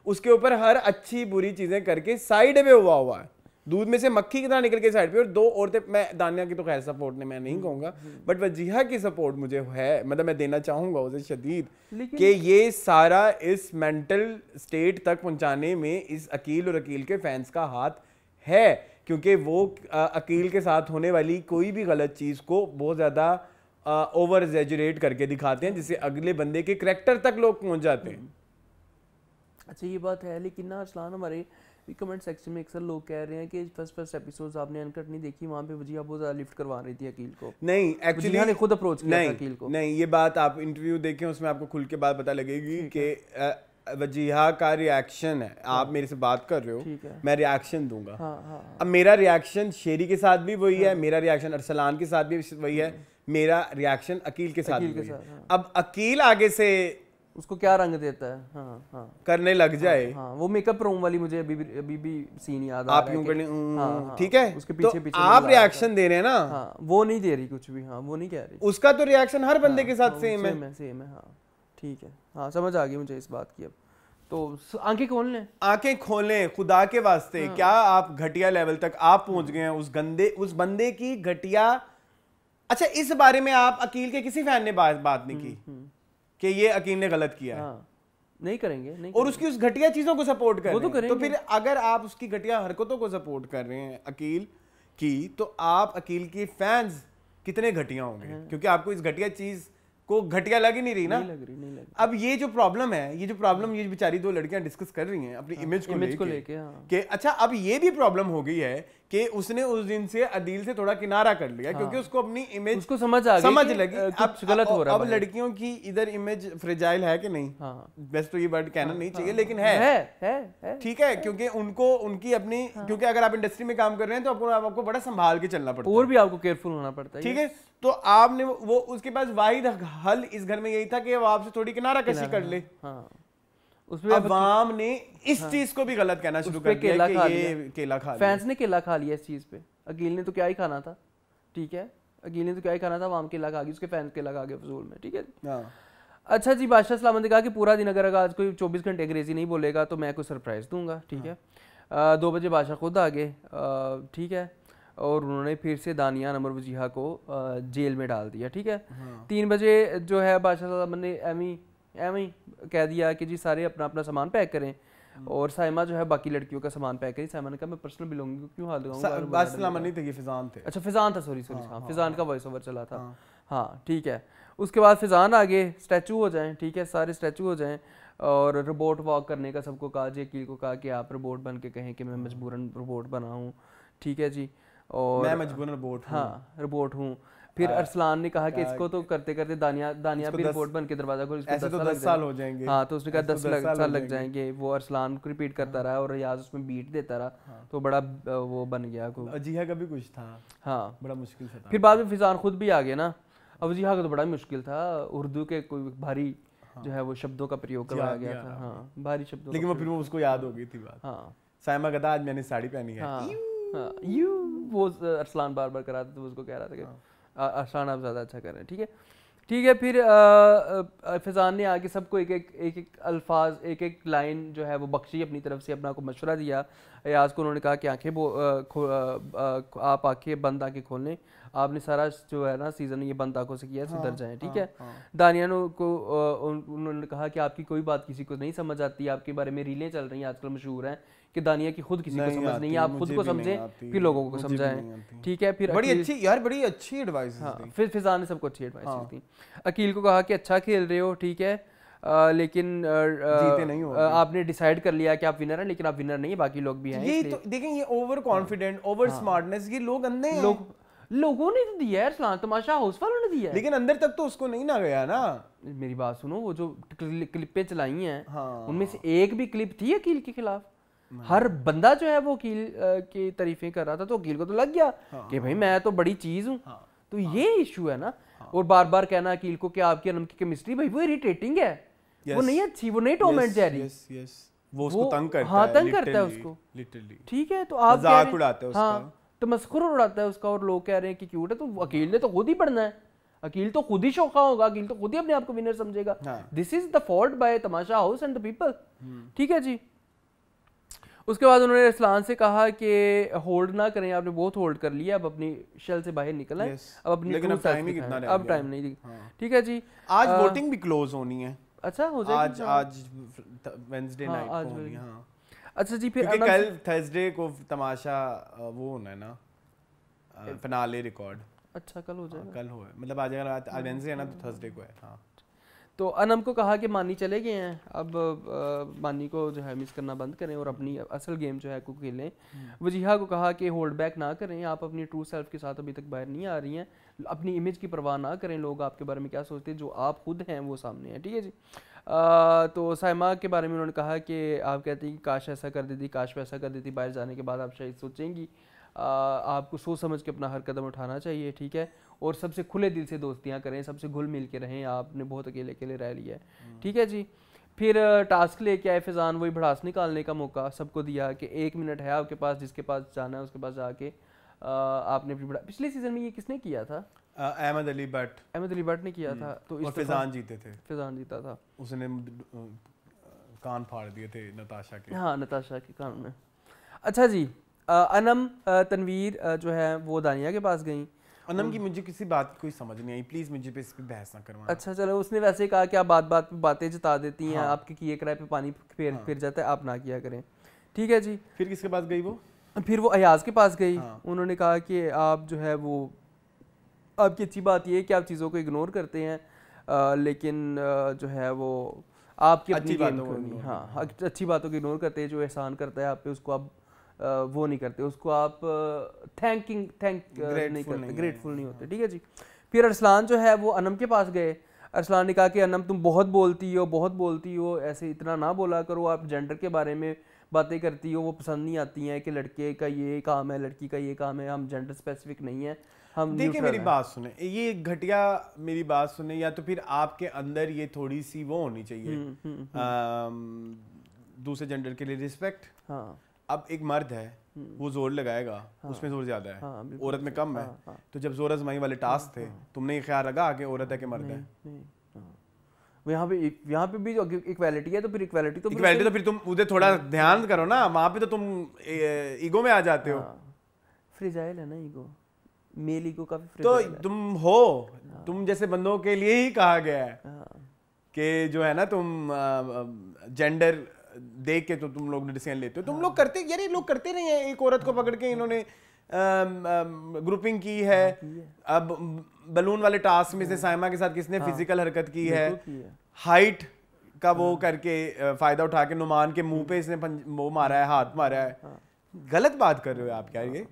[SPEAKER 1] उसके ऊपर हर अच्छी बुरी चीजें करके साइड पे हुआ है, दूध में से मक्खी की तरह निकल के साइड पे, और 2 औरतें, मैं दानिया की तो खैर सपोर्ट मैं नहीं कहूंगा, बट वजीहा की सपोर्ट मुझे है, मतलब मैं देना चाहूंगा उसे शदीद, कि ये सारा इस मेंटल स्टेट तक पहुंचाने में इस अकील और अकील के फैंस का हाथ है, क्योंकि वो अकील के साथ होने वाली कोई भी गलत चीज को बहुत ज्यादा ओवर एग्जैजुरेट करके दिखाते हैं, जिससे अगले बंदे के करैक्टर तक लोग पहुंच जाते हैं।
[SPEAKER 2] अच्छा ये बात है, लेकिन ना अरसलान हमारे कमेंट सेक्शन में अक्सर लोग कह रहे हैं कि फर्स्ट एपिसोड्स आपने अनकट नहीं देखी, वहाँ पे वजीहा बहुत ज़्यादा लिफ्ट करवा रही थी अकील को।
[SPEAKER 1] नहीं एक्चुअली
[SPEAKER 2] ने खुद अप्रोच किया था अकील को।
[SPEAKER 1] नहीं, ये बात आप इंटरव्यू देखें, उसमें आपको खुल के बात पता लगेगी कि वजीहा का रिएक्शन है। आप मेरे से बात कर रहे हो, मैं रिएक्शन दूंगा। अब मेरा रिएक्शन शेरी के साथ भी वही है, मेरा रिएक्शन अरसलान के साथ भी वही है, मेरा रिएक्शन अकील के साथ भी वही है। अब अकील आगे से
[SPEAKER 2] उसको क्या रंग देता है, हाँ हाँ
[SPEAKER 1] करने लग जाए।
[SPEAKER 2] हाँ, वो मेकअप रूम वाली मुझे अभी भी सीन याद आ
[SPEAKER 1] रहा है। आप यूं करने, ठीक है, उसके पीछे तो आप रिएक्शन दे रहे हैं ना।
[SPEAKER 2] हाँ, वो नहीं दे रही कुछ भी, हाँ वो नहीं कह रही।
[SPEAKER 1] उसका तो रिएक्शन हर बंदे के साथ सेम है।
[SPEAKER 2] हाँ ठीक है, हाँ समझ आ गई मुझे इस बात की। अब तो आंखें खोल लें,
[SPEAKER 1] आंखें खोलें खुदा के वास्ते। क्या आप घटिया लेवल तक आप पहुंच गए हैं, उस बंदे की घटिया। अच्छा, इस बारे में आप अकील के किसी फैन ने बात नहीं की कि ये अकील ने गलत किया है?
[SPEAKER 2] नहीं करेंगे, नहीं
[SPEAKER 1] और उसकी उस घटिया चीजों को सपोर्ट कर रहे हैं। तो फिर अगर आप उसकी घटिया हरकतों को सपोर्ट कर रहे हैं अकील की, तो आप अकील के फैंस कितने घटिया होंगे, क्योंकि आपको इस घटिया चीज को घटिया लग ही नहीं रही ना। नहीं लग रही। अब ये जो प्रॉब्लम है, ये बेचारी दो लड़कियां डिस्कस कर रही हैं अपनी इमेज को लेके कि अच्छा, अब ये भी प्रॉब्लम हो गई है कि उसने उस दिन से अदील से थोड़ा किनारा कर लिया, क्योंकि उसको अपनी इमेज
[SPEAKER 2] उसको समझ लगी
[SPEAKER 1] अब गलत हो रहा है। अब लड़कियों की इधर इमेज फ्रेजाइल है कि नहीं? वैसे तो ये वर्ड कहना नहीं चाहिए, लेकिन है ठीक है, क्योंकि उनको उनकी अपनी, क्योंकि अगर आप इंडस्ट्री में काम कर रहे हैं तो आपको बड़ा संभाल के चलना पड़ता है,
[SPEAKER 2] और भी आपको केयरफुल होना पड़ता है।
[SPEAKER 1] ठीक है, तो आपने वो उसके पास वाहिद हल इस घर में यही था कि वो आपसे थोड़ी किनारा कशी कर ले। उसमें अवाम ने इस चीज को भी गलत कहना शुरू कर दिया कि ये केला खा लिया।
[SPEAKER 2] फैंस ने केला खा लिया इस चीज पे। अकील ने तो क्या ही खाना था, ठीक है, अकील ने तो क्या ही खाना था, अवाम केला खा गई, उसके फैंस केला खा गए फजूल में, ठीक है। अच्छा जी, बादशाह सलामत ने कहा कि पूरा दिन अगर आज कोई 24 घंटे अंग्रेजी नहीं बोलेगा तो मैं कोई सरप्राइज दूंगा, ठीक है। 2 बजे बादशाह खुद आ गए, ठीक है, और उन्होंने फिर से दानिया नमर वजीहा को जेल में डाल दिया, ठीक है। 3 बजे जो है बादशाह साहब ने एवं कह दिया कि जी सारे अपना अपना सामान पैक करें, और साइमा जो है बाकी लड़कियों का सामान पैक करी। साइमा ने कहा मैं पर्सनल बिलोंगिंग क्यों हाथ लगाऊंगा।
[SPEAKER 1] बादशाह नहीं थे, ये फिजान थे।
[SPEAKER 2] अच्छा फिजान था, सॉरी हाँ, फिजान का वॉइस ओवर चला था। हाँ ठीक है, उसके बाद फिजान आगे स्टैचू हो जाएं, ठीक है, सारे स्टैचू हो जाएं, और रोबोट वॉक करने का सबको कहा, जी अकील को कहा कि आप रोबोट बन के कहें कि मैं मजबूरन रोबोट बना हूँ, ठीक है जी, और
[SPEAKER 1] मैं मजबूरन रोबोट हूँ।
[SPEAKER 2] हाँ रोबोट हूँ। फिर अरसलान ने कहा कि इसको तो करते करते दानिया भी रोबोट बन के दरवाजा खोल, इसको 10 साल हो जाएंगे। हाँ तो उसने कहा 10 साल लग जाएंगे। वो अरसलान को रिपीट करता रहा और रियाज उसमें बीट देता रहा, तो बड़ा वो बन गया।
[SPEAKER 1] वजीहा का भी कुछ था, हाँ बड़ा मुश्किल था।
[SPEAKER 2] फिर बाद में फिजान खुद भी आ गया ना। अब वजीहा का तो बड़ा मुश्किल था, उर्दू के कोई भारी जो है वो शब्दों का प्रयोग करवाया गया था, हाँ भारी शब्दों,
[SPEAKER 1] लेकिन वो फिर उसको याद हो गई थी बात। हाँ साइमा कहता आज मैंने साड़ी पहनी है,
[SPEAKER 2] यू वो अरसलान बार बार करा था, तो उसको कह रहा था कि अरसलान आप ज़्यादा अच्छा कर रहे हैं, ठीक है ठीक है। फिर फिजान ने आके सबको एक एक अल्फाज, एक एक लाइन जो है वो बख्शी, अपनी तरफ से अपना को मशवरा दिया। अयाज को उन्होंने कहा कि आप आंखें बंद आंखें खोल लें, आपने सारा जो है ना सीजन ये बंद आंखों से किया, सुधर जाएं, ठीक है। दानिया को उन्होंने कहा कि आपकी कोई बात किसी को नहीं समझ आती, आपके बारे में रीलें चल रही हैं आजकल मशहूर हैं कि दानिया की खुद किसी को समझ नहीं है, आप खुद को समझें फिर लोगों को समझाएं, ठीक है। फिर
[SPEAKER 1] बड़ी अच्छी यार, बड़ी अच्छी एडवाइस दी।
[SPEAKER 2] फिर फिजान ने सबको अच्छी एडवाइस दी। अकील को कहा कि अच्छा खेल रहे हो, ठीक है, लेकिन जीते नहीं हो, आपने डिसाइड कर लिया कि आप विनर हैं, लेकिन आप विनर नहीं है, बाकी लोग भी हैं।
[SPEAKER 1] ये तो देखें, ये ओवर कॉन्फिडेंट, ओवर स्मार्टनेस, ये लोग अंधे हैं।
[SPEAKER 2] लोगों ने तो दिया है, अरसलान तमाशा हाउस वालों ने दिया है,
[SPEAKER 1] लेकिन अंदर तक तो उसको नहीं ना गया ना।
[SPEAKER 2] मेरी बात सुनो, वो जो क्लिपें चलाई हैं उनमें से एक भी क्लिप थी अकील के खिलाफ। हर बंदा जो है वो अकील की तारीफें कर रहा था, तो अकील को तो लग गया कि भाई मैं तो बड़ी चीज हूँ। तो ये इशू है ना। और बार बार कहना अकील को कि आपकी और उनकी केमिस्ट्री, भाई वो इरिटेटिंग है, वो नहीं अच्छी, वो नहीं टॉम एंड जेरी,
[SPEAKER 1] वो उसको तंग करता है,
[SPEAKER 2] हाँ तंग करता है उसको,
[SPEAKER 1] लिटरली,
[SPEAKER 2] ठीक है। तो आप
[SPEAKER 1] मजाक उड़ाते हैं उसका,
[SPEAKER 2] तो मस्खुर उड़ाता है उसका, और लोग कह रहे हैं कि क्यूट है। तो अकील ने तो खुद ही पढ़ना है, अकील तो खुद ही शौका होगा, अकील तो खुद ही अपने आप को विनर समझेगा। This is the fault by Tamasha house and the people, ठीक है जी। उसके बाद उन्होंने अरसलान से कहा कि होल्ड ना करें, आपने बहुत होल्ड कर लिया, अब अपनी शेल से बाहर निकलना है, अब अपनी
[SPEAKER 1] लेकिन अब टाइम ही कितना रह गया,
[SPEAKER 2] अब टाइम नहीं, ठीक है जी।
[SPEAKER 1] आज वोटिंग भी क्लोज होनी है,
[SPEAKER 2] अच्छा हो जाएगी
[SPEAKER 1] आज वेडनेसडे नाइट को होनी है, हाँ
[SPEAKER 2] अच्छा जी। फिर
[SPEAKER 1] कल थर्सडे को तमाशा वो होना है ना, फिनाले रिकॉर्ड।
[SPEAKER 2] अच्छा कल हो जाएगा,
[SPEAKER 1] कल हो, मतलब आज अगर वेडनेसडे है ना तो थर्सडे को है, हाँ
[SPEAKER 2] तो अनम को कहा कि मानी चले गए हैं, अब मानी को जो है मिस करना बंद करें और अपनी असल गेम जो है को खेलें। वजीहा को कहा कि होल्ड बैक ना करें, आप अपनी ट्रू सेल्फ के साथ अभी तक बाहर नहीं आ रही हैं, अपनी इमेज की परवाह ना करें, लोग आपके बारे में क्या सोचते हैं, जो आप खुद हैं वो सामने है, ठीक है जी। तो साइमा के बारे में उन्होंने कहा कि आप कहती हैं कि काश ऐसा कर देती, काश वैसा कर देती, बाहर जाने के बाद आप शायद सोचेंगी, आपको सोच समझ के अपना हर कदम उठाना चाहिए, ठीक है, और सबसे खुले दिल से दोस्तियां करें, सबसे घुल मिल के रहें, आपने बहुत अकेले अकेले रह लिया है, ठीक है जी। फिर टास्क लेके आए फैज़ान, वही भड़ास निकालने का मौका सबको दिया कि 1 मिनट है आपके पास, जिसके पास जाना है उसके पास जाके आपने अपनी पिछले सीजन में ये किसने किया था?
[SPEAKER 1] अहमद अली भट्ट ने
[SPEAKER 2] किया था, तो
[SPEAKER 1] इस फैज़ान जीते थे,
[SPEAKER 2] फैज़ान जीता था,
[SPEAKER 1] उसने कान फाड़ दिए थे नताशा के,
[SPEAKER 2] हाँ नताशा के कान में। अच्छा जी, अनम तनवीर जो है वो दानिया के पास गई।
[SPEAKER 1] अनम की मुझे किसी बात की कोई समझ नहीं आई, प्लीज मुझे पे इस पे बहस ना करवाना।
[SPEAKER 2] अच्छा चलो, उसने वैसे कहा कि आप बात बात पे बातें जता देती हैं, आपके किए कराए पे पानी फिर जाता है, आप ना किया करें, ठीक है जी।
[SPEAKER 1] फिर किसके पास गई वो?
[SPEAKER 2] फिर वो अयाज के पास गई। उन्होंने कहा कि आप जो है वो, आपकी अच्छी बात ये है कि आप चीज़ों को इग्नोर करते हैं, लेकिन जो है वो आपकी अपनी बातों को, हाँ अच्छी बातों को इग्नोर करते हैं, जो एहसान करता है आप पे उसको आप वो नहीं करते, उसको आप थैंक नहीं करते, ग्रेटफुल नहीं होते, ठीक है जी। फिर अरसलान जो है वो अनम के पास गए। अरसलान ने कहा कि अनम तुम बहुत बोलती हो, ऐसे इतना ना बोला करो, आप जेंडर के बारे में बातें करती हो, वो पसंद नहीं आती हैं कि लड़के का ये काम है, लड़की का ये काम है, हम जेंडर स्पेसिफिक नहीं है, हम
[SPEAKER 1] देखिए मेरी बात सुने, ये घटिया मेरी बात सुने, या तो फिर आपके अंदर ये थोड़ी सी वो होनी चाहिए दूसरे जेंडर के लिए रिस्पेक्ट। हाँ, अब एक मर्द है वो जोर लगाएगा, उसमें जोर ज्यादा है, औरत में कम है, तो जब जोर आजमाई वाले टास्क थे तुमने ये ख्याल रखा कि औरत है कि मर्द है?
[SPEAKER 2] यहाँ पे भी इक्वालिटी है, तो फिर इक्वालिटी तो
[SPEAKER 1] फिर तुम उधर थोड़ा ध्यान करो ना, वहां पे तो तुम ईगो में आ जाते हो।
[SPEAKER 2] फ्रेजाइल है ना ईगो, मेल ईगो काफी
[SPEAKER 1] फ्रेजाइल है। तुम हो, तुम जैसे बंदों के लिए ही कहा गया है कि जो है ना तुम जेंडर देख के तो तुम लोग डिसीजन लेते हो, तुम लोग करते, यार ये लोग करते नहीं है, एक औरत को पकड़ के इन्होंने ग्रुपिंग की है। अब बलून वाले टास्क में से साइमा के साथ किसने फिजिकल हरकत की है, हाइट का वो करके फायदा उठा के नुमान के मुंह पे इसने वो मारा है, हाथ मारा है। गलत बात कर रहे हो आप, क्या ये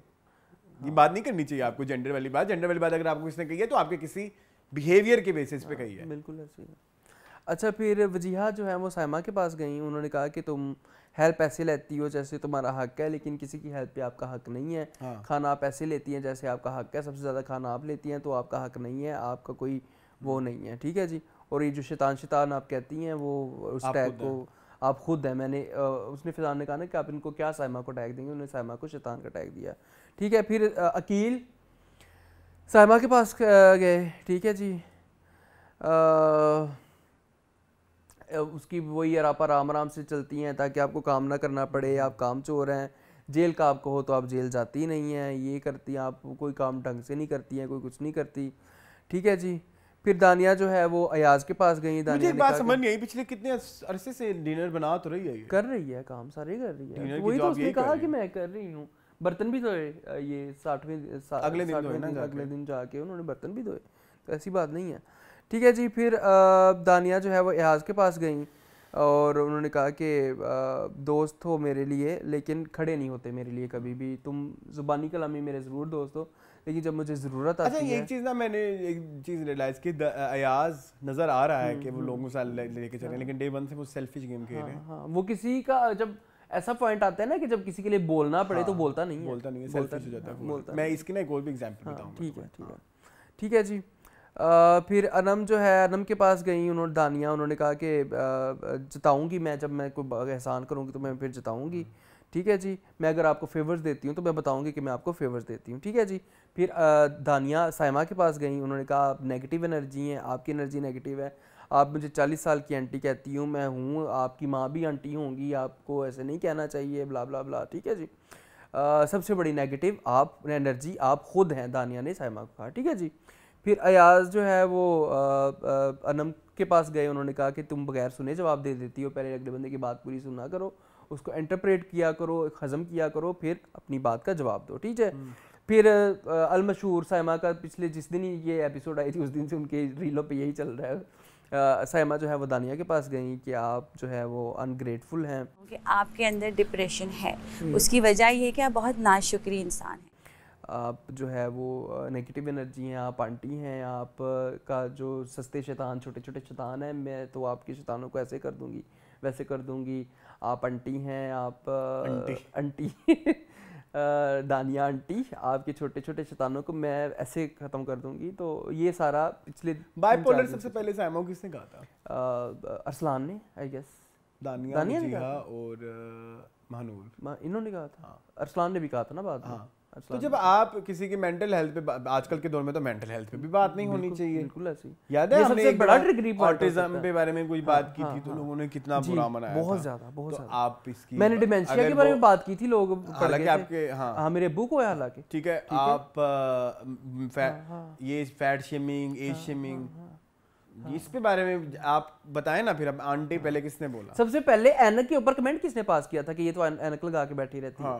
[SPEAKER 1] बात नहीं करनी चाहिए आपको, जेंडर वाली बात। जेंडर वाली बात अगर आपको किसने कही है तो आपके किसी बिहेवियर के बेसिस पे कही है,
[SPEAKER 2] बिल्कुल ऐसे ही। अच्छा, फिर वजीहा जो है वो साइमा के पास गई, उन्होंने कहा कि तुम हेल्प ऐसे लेती हो जैसे तुम्हारा हक है, लेकिन किसी की हेल्प पे आपका हक नहीं है। खाना आप ऐसे लेती हैं जैसे आपका हक है, सबसे ज़्यादा खाना आप लेती हैं तो आपका हक नहीं है, आपका कोई वो नहीं है, ठीक है जी। और ये जो शैतान आप कहती हैं वो उस टैग को आप खुद हैं। मैंने उसने फैज़ान ने कहा ना कि आप इनको क्या साइमा को टैग देंगे, उन्होंने साइमा को शैतान का टैग दिया, ठीक है। फिर अकील साइमा के पास गए, ठीक है जी। उसकी वही अरापर आराम से चलती हैं ताकि आपको काम ना करना पड़े, आप काम चोर हैं, जेल का आपको हो तो आप जेल जाती नहीं हैं, ये करती हैं आप, कोई काम ढंग से नहीं करती हैं, कोई कुछ नहीं करती, ठीक है जी। फिर दानिया जो है वो अयाज के पास गई।
[SPEAKER 1] मुझे बात समझ नहीं आई, पिछले कितने अरसे से डिनर बना तो रही है,
[SPEAKER 2] कर रही है काम सारे कर रही है, वही तो उसने कहा कि मैं कर रही हूँ। बर्तन भी धोए, ये 60वें
[SPEAKER 1] अगले दिन
[SPEAKER 2] जाके उन्होंने बर्तन भी धोए, तो ऐसी बात नहीं है, ठीक है जी। फिर दानिया जो है वो एहाज के पास गई और उन्होंने कहा कि दोस्त हो मेरे लिए लेकिन खड़े नहीं होते मेरे लिए कभी भी, तुम ज़ुबानी कलामी मेरे ज़रूर दोस्त हो लेकिन जब मुझे ज़रूरत आती है।
[SPEAKER 1] एक चीज़ ना, मैंने एक चीज़ रियलाइज़ की, अयाज नज़र आ रहा है कि वो लोगों से लेके चल रहे हैं, लेकिन डे वन से वो सेल्फिश गेम खेल रहे हैं।
[SPEAKER 2] हाँ, वो किसी का जब ऐसा पॉइंट आता है ना कि जब किसी के लिए बोलना पड़े तो बोलता नहीं
[SPEAKER 1] है, सेल्फिश हो जाता है। मैं इसकी ना एक और भी एग्जांपल बताऊंगा।
[SPEAKER 2] ठीक है जी। फिर अनम जो है, अनम के पास गई उन्होंने दानिया, उन्होंने कहा कि जताऊंगी मैं, जब मैं कोई एहसान करूंगी तो मैं फिर जताऊंगी, ठीक है जी। मैं अगर आपको फेवर्स देती हूँ तो मैं बताऊंगी कि मैं आपको फेवर्स देती हूँ, ठीक है जी। फिर दानिया साइमा के पास गई, उन्होंने कहा आप नेगेटिव एनर्जी हैं, आपकी एनर्जी नेगेटिव है, आप मुझे 40 साल की आंटी कहती हूँ, मैं हूँ, आपकी माँ भी आंटी होंगी, आपको ऐसे नहीं कहना चाहिए, ब्ला ब्ला ब्ला, ठीक है जी। सबसे बड़ी नेगेटिव आप एनर्जी आप खुद हैं, दानिया ने साइमा को कहा, ठीक है जी। फिर अयाज जो है वो अनम के पास गए, उन्होंने कहा कि तुम बगैर सुने जवाब दे देती हो, पहले अगले बंदे की बात पूरी सुना करो, उसको इंटरप्रेट किया करो, हजम किया करो, फिर अपनी बात का जवाब दो, ठीक है। फिर अलमशहूर साइमा का पिछले जिस दिन ये एपिसोड आई थी उस दिन से उनके रीलों पे यही चल रहा है, साइमा जो है वो दानिया के पास गई कि आप जो है वो अनग्रेटफुल हैं,
[SPEAKER 3] कि आपके अंदर डिप्रेशन है, उसकी वजह ये है कि आप बहुत नाशुक्री इंसान हैं,
[SPEAKER 2] आप जो है वो नेगेटिव एनर्जी हैं, आप आंटी हैं, आप का जो सस्ते शैतान छोटे छोटे शैतान हैं, मैं तो आपके शैतानों को ऐसे कर दूंगी वैसे कर दूंगी, आप आंटी हैं, आप आंटी दानिया आंटी, आपके छोटे छोटे शैतानों को मैं ऐसे ख़त्म कर दूंगी। तो ये सारा पिछले
[SPEAKER 1] बाइपोलर सबसे पहले साइमा किसने कहा
[SPEAKER 2] था? अरसलान ने, आई गेस
[SPEAKER 1] दानिया ने कहा और महानूर
[SPEAKER 2] इन्होंने कहा था। अरसलान ने भी कहा था ना बाद में।
[SPEAKER 1] तो जब आप किसी की मेंटल हेल्थ पे, आजकल के दौर में तो मेंटल हेल्थ पे भी बात नहीं होनी चाहिए,
[SPEAKER 2] बिल्कुल ऐसी।
[SPEAKER 1] याद है हमने एक बड़ा ऑटिज्म के बारे में कुछ बात की थी, तो लोगों ने कितना बुरा मनाया था,
[SPEAKER 2] बहुत ज्यादा, बहुत ज्यादा।
[SPEAKER 1] आप इसकी,
[SPEAKER 2] मैंने डिमेंशिया के बारे में बात की थी, लोग
[SPEAKER 1] हालांकि आपके हाँ
[SPEAKER 2] मेरे अब्बू को है, हालांकि
[SPEAKER 1] ठीक है, आप ये फैट शेमिंग, एज शेमिंग, इस पे बारे में आप बताएं ना। फिर अब आंटी पहले किसने बोला?
[SPEAKER 2] सबसे पहले ऐनक के ऊपर कमेंट किसने पास किया था कि ये तो ऐनक लगा के बैठी रहती है?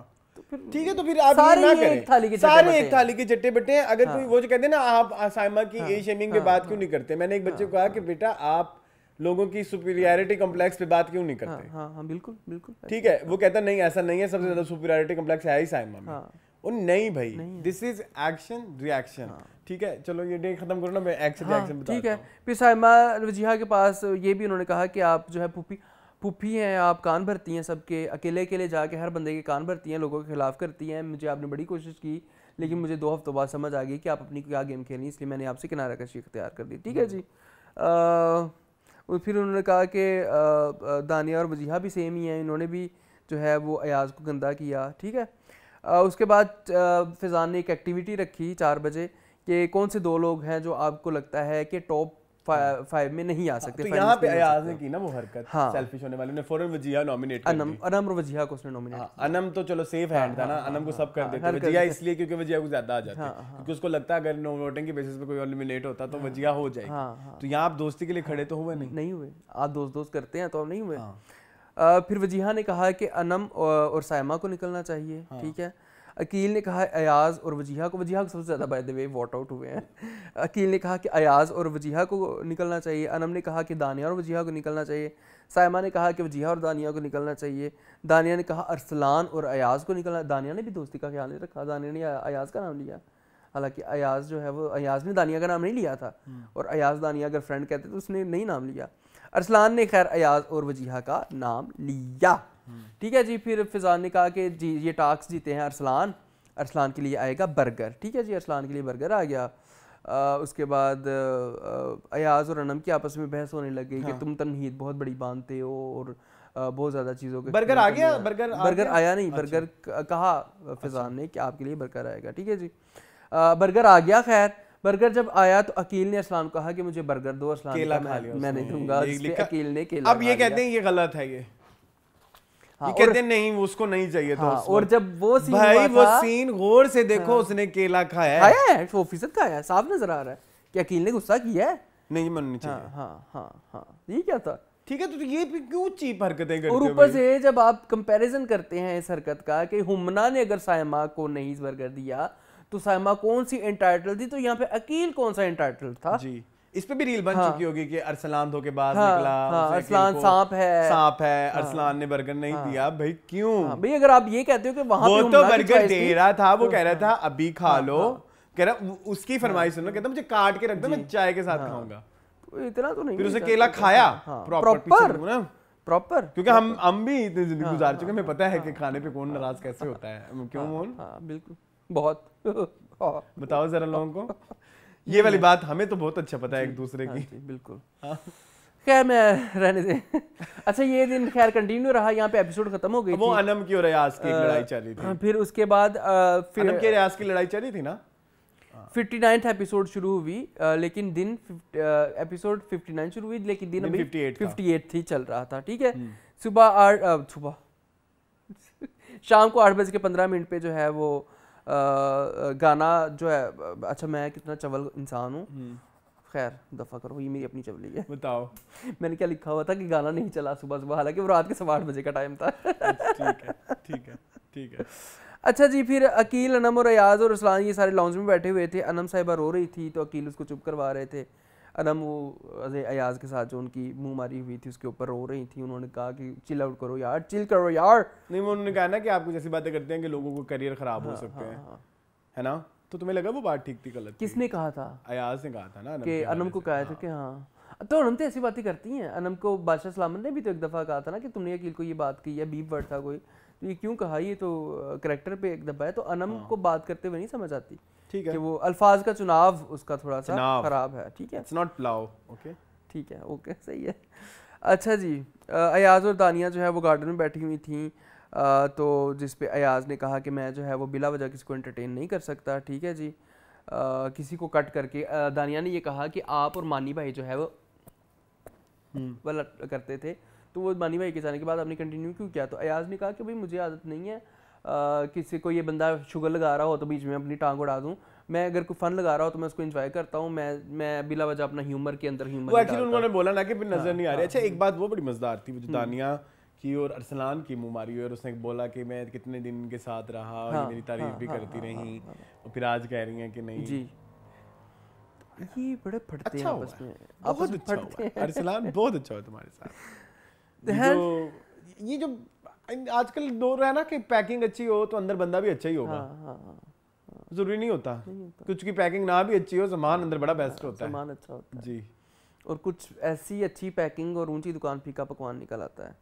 [SPEAKER 1] ठीक है, तो फिर आप ये ना करें, सारे एक थाली के चट्टे बट्टे हैं। अगर कोई वो जो कहते हैं ना आप साइमा की एज शेमिंग पे बात क्यों नहीं करते, मैंने एक बच्चे को कहा कि बेटा आप लोगों की सुपीरियरिटी कॉम्प्लेक्स पे बात क्यों नहीं करते?
[SPEAKER 2] हाँ, बिल्कुल बिल्कुल
[SPEAKER 1] ठीक है, वो कहता नहीं ऐसा नहीं है, सबसे ज्यादा सुपीरियरिटी कॉम्प्लेक्स है ही साइमा में। और नहीं भाई, दिस इज एक्शन रिएक्शन। ठीक है, चलो ये डे खत्म करो ना, मैं एक्शन रिएक्शन बताता हूं।
[SPEAKER 2] ठीक है, फिर साइमा वजीहा के पास ये भी उन्होंने कहा कि आप जो है पुप्पी हैं, आप कान भरती हैं सबके, अकेले अकेले जाके हर बंदे के कान भरती हैं, लोगों के खिलाफ करती हैं। मुझे आपने बड़ी कोशिश की, लेकिन मुझे 2 हफ्तों बाद समझ आ गई कि आप अपनी क्या गेम खेलनी, इसलिए मैंने आपसे किनारा कशी इख्तियार कर दी। ठीक है जी। फिर उन्होंने कहा कि दानिया और वजीहा भी सेम ही हैं, इन्होंने भी जो है वो अयाज को गंदा किया। ठीक है, उसके बाद फिजान ने एक एक्टिविटी रखी 4 बजे कि कौन से 2 लोग हैं जो आपको लगता है कि टॉप 5 में नहीं आ सकते।
[SPEAKER 1] तो यहाँ पे अयाज ने की ना वो हरकत, सेल्फिश होने वाले ने फौरन वजीहा नॉमिनेट कर दी।
[SPEAKER 2] अनम और वजीहा को उसने नॉमिनेट किया।
[SPEAKER 1] अनम तो चलो सेफ हैंड था ना, अनम को सब कर देते, वजीहा इसलिए क्योंकि वजीहा को ज्यादा आ जाते, क्योंकि उसको लगता है अगर नो वोटिंग के बेसिस पे कोई एलिमिनेट होता तो वजीहा हो जाएगी। तो यहाँ आप दोस्ती के लिए खड़े तो हुए नहीं
[SPEAKER 2] हुए, आप दोस्त करते हैं तो नहीं हुए। फिर वजीहा ने कहा कि अनम और साइमा को निकलना चाहिए। ठीक है, अकील ने कहा अयाज और वजीहा को सबसे ज़्यादा by the way vote out हुए हैं। अकील ने कहा कि अयाज और वजीहा को निकलना चाहिए। अनम ने कहा कि दानिया और वजीहा को निकलना चाहिए। साइमा ने कहा कि वजीहा और दानिया को निकलना चाहिए। दानिया ने कहा अरसलान और अयाज को निकलना। दानिया ने भी दोस्ती का ख्याल नहीं रखा, दानिया ने अयाज का नाम लिया, हालांकि अयाज जो है वो, अयाज ने दानिया का नाम नहीं लिया था, और अयाज दानिया अगर फ्रेंड कहते तो उसने नहीं नाम लिया। अरसलान ने खैर अयाज और वजीहा का नाम लिया। ठीक है जी। फिर फिजान ने कहा कि जी ये टास्क जीते हैं अरसलान के लिए आएगा बर्गर। ठीक है जी, अरसलान के लिए बर्गर आ गया। उसके बाद अयाज और अनम की आपस में बहस होने लग गई कि तुम तनहीद बहुत बड़ी बांधते हो और बहुत ज़्यादा चीज़ों के।
[SPEAKER 1] बर्गर आ गया?
[SPEAKER 2] बर्गर आया नहीं, बर्गर कहा फिजान ने कि आपके लिए बर्गर आएगा। ठीक है जी, बर्गर आ गया। खैर बर्गर जब आया तो अकील ने अरसलान को कहा कि मुझे बर्गर दो। अरसलान मैं नहीं दूंगा, अकील ने केला।
[SPEAKER 1] अब ये कहते हैं ये गलत है, ये कहते हैं नहीं उसको नहीं चाहिए था।
[SPEAKER 2] और जब वो सीन
[SPEAKER 1] भाई वो सीन गौर से देखो, उसने केला खाया
[SPEAKER 2] है, 100% खाया है, साफ नजर आ रहा है कि अकील ने गुस्सा किया है।
[SPEAKER 1] नहीं मन नहीं चाहिए।
[SPEAKER 2] हाँ, ये क्या था?
[SPEAKER 1] ठीक है, तो ये क्यों चीप हरकतें करते हो?
[SPEAKER 2] और ऊपर से जब आप कंपैरिजन करते हैं इस हरकत का कि हुमना ने अगर साइमा को नहीं बर्गर दिया तो साइमा कौन सी एंटाइटल थी, तो यहाँ पे अकील कौन सा एंटाइटल था
[SPEAKER 1] जी। इस पे भी रील बन चुकी होगी कि अरसलान धोखेबाज निकला,
[SPEAKER 2] अरसलान सांप है,
[SPEAKER 1] अरसलान ने बर्गर नहीं दिया। भाई क्यों?
[SPEAKER 2] भाई अगर आप ये कहते हो कि वहां
[SPEAKER 1] वो तो बर्गर दे रहा था, वो कह रहा था अभी खा लो, कह रहा उसकी फरमाइश सुनो, कहता मुझे काट के रख दो, मैं चाय के साथ खाऊंगा।
[SPEAKER 2] इतना तो नहीं,
[SPEAKER 1] फिर उसे केला खाया
[SPEAKER 2] प्रॉपर,
[SPEAKER 1] क्योंकि हम भी इतनी जिंदगी गुजार चुके, हमें पता है कि खाने पे कौन नाराज कैसे होता है। क्यों मोहन?
[SPEAKER 2] बिल्कुल, बहुत
[SPEAKER 1] बताओ जरा लोगों को। ये वाली बात हमें तो बहुत अच्छा पता है एक दूसरे की।
[SPEAKER 2] बिल्कुल। खैर मैं रहने दे। अच्छा, ये दिन खैर कंटिन्यू रहा, यहाँ पे एपिसोड खत्म हो गई।
[SPEAKER 1] वो अनम की और अयाज की लड़ाई चल रही थी।
[SPEAKER 2] फिर उसके बाद
[SPEAKER 1] अनम की अयाज की लड़ाई चल रही थी ना।
[SPEAKER 2] 59th एपिसोड शुरू हुई, लेकिन दिन एपिसोड 59 शुरू हुई, लेकिन दिन अभी 58 ही चल रहा था। ठीक है, सुबह शाम को 8:15 पे जो है वो गाना जो है, अच्छा मैं कितना चवल इंसान हूँ, खैर दफा करो, ये मेरी अपनी चवली है।
[SPEAKER 1] बताओ
[SPEAKER 2] मैंने क्या लिखा हुआ था कि गाना नहीं चला सुबह, हालांकि वो रात के 8:15 बजे का टाइम था।
[SPEAKER 1] ठीक है।
[SPEAKER 2] अच्छा जी, फिर अकील, अनम और अयाज और अरसलान ये सारे लाउंज में बैठे हुए थे। अनम साहिबा रो रही थी तो अकील उसको चुप करवा रहे थे। अनम वो अयाज के साथ जो उनकी मुंह मारी हुई थी उसके ऊपर रो रही थी, उन्होंने कहा कि चिल आउट करो यार, चिल करो यार।
[SPEAKER 1] नहीं वो उन्होंने कहा ना कि आप कुछ ऐसी बातें करते हैं कि लोगों को करियर खराब हो सकते हैं, है ना? तो तुम्हें लगा वो बात ठीक थी गलत?
[SPEAKER 2] किसने कहा था?
[SPEAKER 1] अयाज ने कहा था ना
[SPEAKER 2] कि अनम को कहा था कि हाँ, तो अनम तो ऐसी बातें करती हैं। अनम को बादशाह सलामत ने भी तो एक दफ़ा कहा था ना कि तुमने अकील को ये बात की है, बीप वर्ड था कोई, तो ये क्यों कहा, ये तो करेक्टर पे एक दफ़ा है। तो अनम को बात करते हुए नहीं समझ आती, ठीक है, कि वो अल्फाज का चुनाव उसका थोड़ा सा खराब है, ठीक है,
[SPEAKER 1] इट्स नॉट प्लाउ, ओके,
[SPEAKER 2] ठीक है, ओके, सही है। अच्छा जी, अयाज और दानिया जो है वो गार्डन में बैठी हुई थी, तो जिस पे अयाज ने कहा कि मैं जो है वो बिला वजह किसी को एंटरटेन नहीं कर सकता, ठीक है जी। किसी को कट करके दानिया ने ये कहा कि आप और मानी भाई जो है वो वाला करते थे, तो वो मानी भाई के जाने के बाद आपने कंटिन्यू क्यों किया? तो अयाज ने कहा कि भाई मुझे आदत नहीं है किसी को ये बंदा शुगर लगा रहा हो तो बीच में अपनी टांग उड़ा दूं, मैं अगर कोई फन लगा रहा हो तो मैं उसको एंजॉय करता हूं, मैं बिला वजह अपना ह्यूमर के अंदर ह्यूमर।
[SPEAKER 1] वो एक्चुअली उन्होंने बोला ना कि फिर नजर नहीं आ रही। अच्छा एक बात वो बड़ी मजेदार थी, जो दानिया की और अरसलान की मुंह मारी हुई, और उसने बोला कि मैं कितने दिन के साथ रहा, ये मेरी तारीफ भी करती रही, और फिर आज कह रही हैं कि नहीं जी,
[SPEAKER 2] ये बड़े फटते हैं आपस में,
[SPEAKER 1] बहुत अच्छा हुआ अरसलान, बहुत अच्छा हुआ तुम्हारे साथ। ये जो आजकल दौर है ना कि पैकिंग अच्छी हो तो अंदर बंदा भी अच्छा ही होगा, जरूरी नहीं होता कुछ की पैकिंग ना भी अच्छी हो, सामान अंदर बड़ा बेस्ट होता है,
[SPEAKER 2] सामान अच्छा होता है
[SPEAKER 1] जी,
[SPEAKER 2] और कुछ ऐसी अच्छी पैकिंग और ऊंची दुकान फीका पकवान निकल आता है।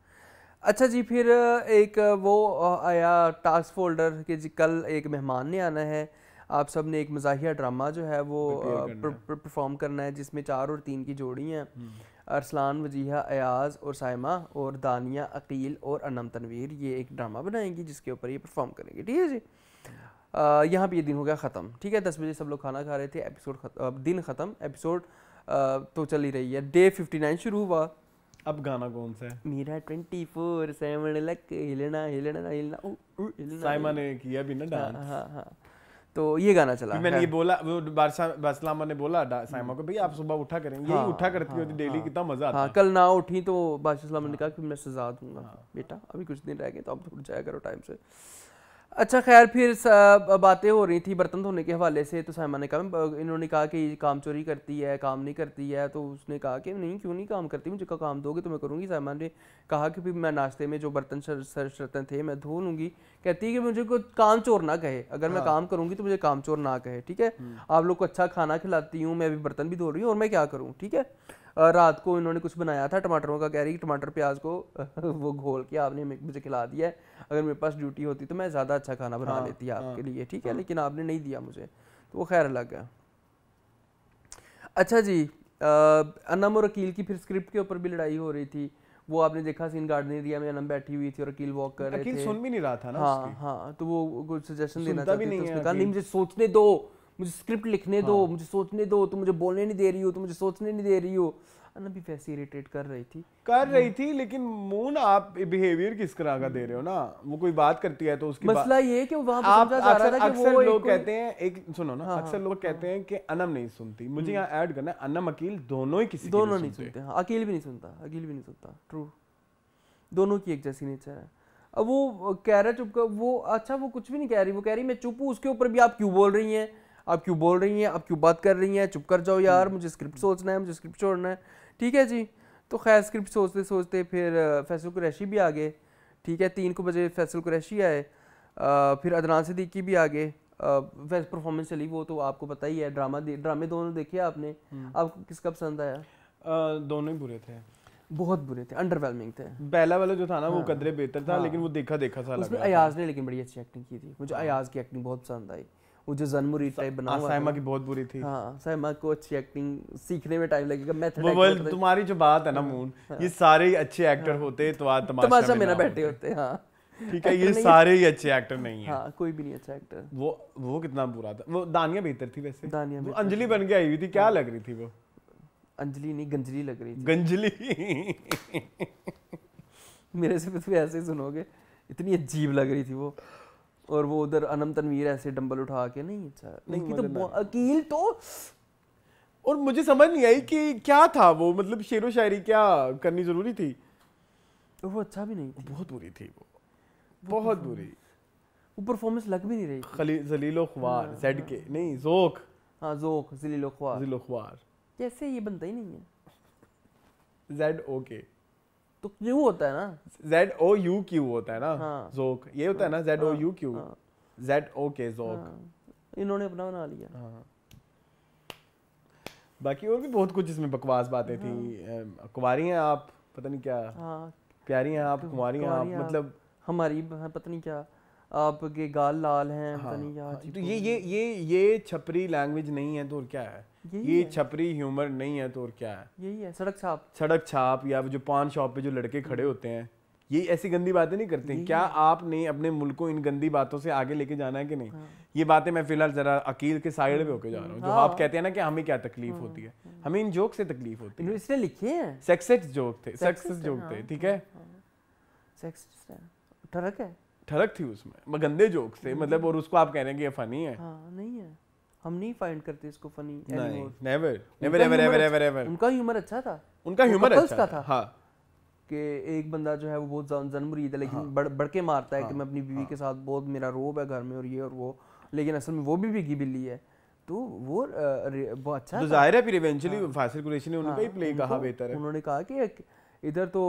[SPEAKER 2] अच्छा जी, फिर एक वो आया टास्क फोल्डर कि जी कल एक मेहमान ने आना है, आप सब ने एक मज़ाहिया ड्रामा जो है वो परफॉर्म करना है, जिसमें 4 और 3 की जोड़ी हैं, अरसलान, वजीहा, अयाज और साइमा, और दानिया, अकील और अनम तनवीर ये एक ड्रामा बनाएंगी जिसके ऊपर ये परफॉर्म करेंगे, ठीक है जी। यहाँ पे ये दिन हो गया ख़त्म, ठीक है, 10 बजे सब लोग खाना खा रहे थे, एपिसोड दिन ख़त्म, एपिसोड तो चल ही रही है, डे 59 शुरू हुआ।
[SPEAKER 1] अब गाना कौन सा है?
[SPEAKER 2] मेरा 24/7 लक हिलना हिलना हिलना,
[SPEAKER 1] साइमा ने किया भी ना डांस,
[SPEAKER 2] हाँ, तो ये गाना चला।
[SPEAKER 1] मैंने ये बोला, वो बादशाह ने बोला साइमा को, भैया आप सुबह उठा करेंगे, यही उठा करती होती डेली, कितना मजा आता।
[SPEAKER 2] हाँ, कल ना उठी तो बादशाह ने कहा कि मैं सजा दूंगा, बेटा अभी कुछ दिन रह गए तो आप उठ जाया करो टाइम से। अच्छा खैर, फिर बातें हो रही थी बर्तन धोने के हवाले से, तो साइमा ने कहा, इन्होंने कहा कि काम चोरी करती है, काम नहीं करती है, तो उसने कहा कि नहीं क्यों नहीं काम करती, मुझे काम दोगे तो मैं करूँगी। साइमा ने कहा कि फिर मैं नाश्ते में जो बर्तन शर्तन थे मैं धो लूँगी। कहती है कि मुझे कोई काम चोर ना कहे, अगर मैं काम करूँगी तो मुझे काम चोर ना कहे, ठीक है, आप लोग को अच्छा खाना खिलाती हूँ, मैं अभी बर्तन भी धो रही हूँ और मैं क्या करूँ, ठीक है। रात को इन्होंने कुछ बनाया था टमाटरों का, कह रही टमाटर प्याज को वो घोल के आपने मुझे खिला दिया है, अगर मेरे पास ड्यूटी होती तो मैं ज़्यादा अच्छा खाना बना लेती आपके लिए, ठीक है, लेकिन आपने नहीं दिया मुझे, तो वो खैर अलग है। अच्छा जी, अनम और अकील की फिर स्क्रिप्ट के ऊपर भी लड़ाई हो रही थी, वो आपने देखा सीन गार्डन एरिया में अनम बैठी हुई थी और अकील वॉक कर रहे थे,
[SPEAKER 1] अकील सुन भी नहीं रहा था ना,
[SPEAKER 2] हाँ, तो वो कुछ सजेशन देना चाहती थी, उसने कहा नहीं मुझे सोचने दो, मुझे स्क्रिप्ट लिखने दो, मुझे सोचने दो, तुम मुझे बोलने नहीं दे रही हो, तुम मुझे सोचने नहीं दे रही हो। अनम भी वैसे इरिटेट कर रही थी, लेकिन मून आप बिहेवियर किस तरह का दे रहे हो ना, वो कोई बात करती है तो उसकी मसला ये है कि वहां पे समझा जा रहा था कि
[SPEAKER 1] अक्सर लोग कहते हैं, एक सुनो ना, अक्सर लोग कहते हैं कि अनम नहीं सुनती, मुझे यहाँ ऐड करना है, अनम अकील दोनों ही किसी
[SPEAKER 2] दोनों नहीं सुनते, अकील भी नहीं सुनता, ट्रू, दोनों की एक जैसी नेचर है। अब वो कह रहा चुप कर, वो अच्छा वो कुछ भी नहीं कह रही, वो कह रही मैं चुप हूँ, उसके ऊपर भी आप क्यों बोल रही हैं, आप क्यों बात कर रही हैं, चुप कर जाओ यार, मुझे स्क्रिप्ट सोचना है, मुझे स्क्रिप्ट छोड़ना है, ठीक है जी। तो खैर स्क्रिप्ट सोचते सोचते फिर फैसल कुरैशी भी आ गए, ठीक है, 3 बजे फैसल कुरैशी आए, फिर अदनान सिद्दीकी भी आ गए, वैसे परफॉर्मेंस चली वो तो आपको पता ही है, ड्रामे दोनों देखे आपने, आपको किसका पसंद आया?
[SPEAKER 1] दोनों ही बुरे थे,
[SPEAKER 2] बहुत बुरे थे, अंडरवेलमिंग थे।
[SPEAKER 1] पहला वाला जो था ना वो कदरे बेहतर था, लेकिन वो देखा सा लगा।
[SPEAKER 2] उसमें अयाज ने लेकिन बड़ी अच्छी एक्टिंग की थी, मुझे अयाज की एक्टिंग बहुत पसंद आई, वो जो जनमुरी टाइप बना हुआ था।
[SPEAKER 1] साइमा की बहुत बुरी थी।
[SPEAKER 2] हाँ, साइमा को अच्छी एक्टिंग सीखने में टाइम लगेगा,
[SPEAKER 1] मेथड तुम्हारी जो बात है ना मून, ये सारे अच्छे एक्टर होते तो आज
[SPEAKER 2] तमाशा में ना बैठे होते। हाँ
[SPEAKER 1] ठीक है, ये सारे ही अच्छे एक्टर नहीं है।
[SPEAKER 2] हाँ, कोई भी नहीं अच्छा एक्टर।
[SPEAKER 1] वो कितना बुरा था। वो दानिया बेहतर थी वैसे,
[SPEAKER 2] दानिया
[SPEAKER 1] अंजलि बन के आई हुई थी, क्या लग रही थी वो?
[SPEAKER 2] अंजलि नहीं, गंजली लग रही थी।
[SPEAKER 1] गंजली
[SPEAKER 2] मेरे से तो ऐसे ही सुनोगे, इतनी अजीब लग रही थी वो। और वो उधर अनम तनवीर ऐसे डंबल उठा के, नहीं अच्छा नहीं तो अकील तो,
[SPEAKER 1] और मुझे समझ नहीं आई कि क्या था वो, मतलब शेरो शायरी क्या करनी जरूरी थी?
[SPEAKER 2] वो अच्छा भी नहीं थी,
[SPEAKER 1] बहुत बुरी थी वो, बहुत बुरी।
[SPEAKER 2] वो परफॉर्मेंस लग भी नहीं रही थी।
[SPEAKER 1] जलीलो ख्वार, जेड के नहीं, जोक,
[SPEAKER 2] हाँ जोक, जलीलो ख्वार,
[SPEAKER 1] जलीलो ख्वार,
[SPEAKER 2] जैसे ये बनता ही नहीं है।
[SPEAKER 1] ZOK
[SPEAKER 2] तो क्यों होता है ना,
[SPEAKER 1] ZOUQ होता है ना।
[SPEAKER 2] हाँ।
[SPEAKER 1] जोक ये होता है ना, ZOUQ। ZOK जोक,
[SPEAKER 2] इन्होंने अपना बना लिया।
[SPEAKER 1] हाँ। बाकी और भी बहुत कुछ इसमें बकवास बातें थी। कुंवारी हैं आप, पता नहीं क्या, प्यारी हैं आप, कुंवारी हैं आप, मतलब
[SPEAKER 2] हमारी पता नहीं क्या, आपके गाल लाल हैं, पता नहीं क्या।
[SPEAKER 1] तो ये छपरी लैंग्वेज नहीं है तो और क्या है, ये छपरी ह्यूमर नहीं है तो और क्या है,
[SPEAKER 2] यही है सड़क छाप।
[SPEAKER 1] या जो पान शॉप पे जो लड़के खड़े होते हैं, ये ऐसी गंदी बातें नहीं करते। क्या आपने अपने मुल्क को इन गंदी बातों से आगे लेके जाना है कि नहीं? ये बातें मैं फिलहाल जरा अकील के साइड पे होके जा रहा हूँ। जो आप कहते हैं ना कि हमें क्या तकलीफ होती है, हमें इन जोक से तकलीफ होती है।
[SPEAKER 2] इसने लिखे हैं
[SPEAKER 1] सेक्सिस्ट जोक थे, ठीक है, ठरक थी उसमें, गंदे जोक थे मतलब, और उसको आप कह रहे हैं कि ये फनी है।
[SPEAKER 2] नहीं है, हम नहीं फाइंड करते इसको फनी।
[SPEAKER 1] नेवर।
[SPEAKER 2] उनका ह्यूमर अच्छा था,
[SPEAKER 1] उनका ह्यूमर अच्छा था। हाँ,
[SPEAKER 2] कि एक बंदा जो है वो बहुत जनमुरीद है, लेकिन बढ़ के मारता है कि मैं अपनी बीवी के साथ बहुत मेरा रोब है घर में और ये और वो, लेकिन असल में वो भी भीगी बिल्ली है। तो वो अच्छा,
[SPEAKER 1] तो जाहिर है फिर इवेंचुअली फासिल कुरैशी ने उनका ही प्ले कहा बेहतर है।
[SPEAKER 2] उन्होंने कहा कि इधर तो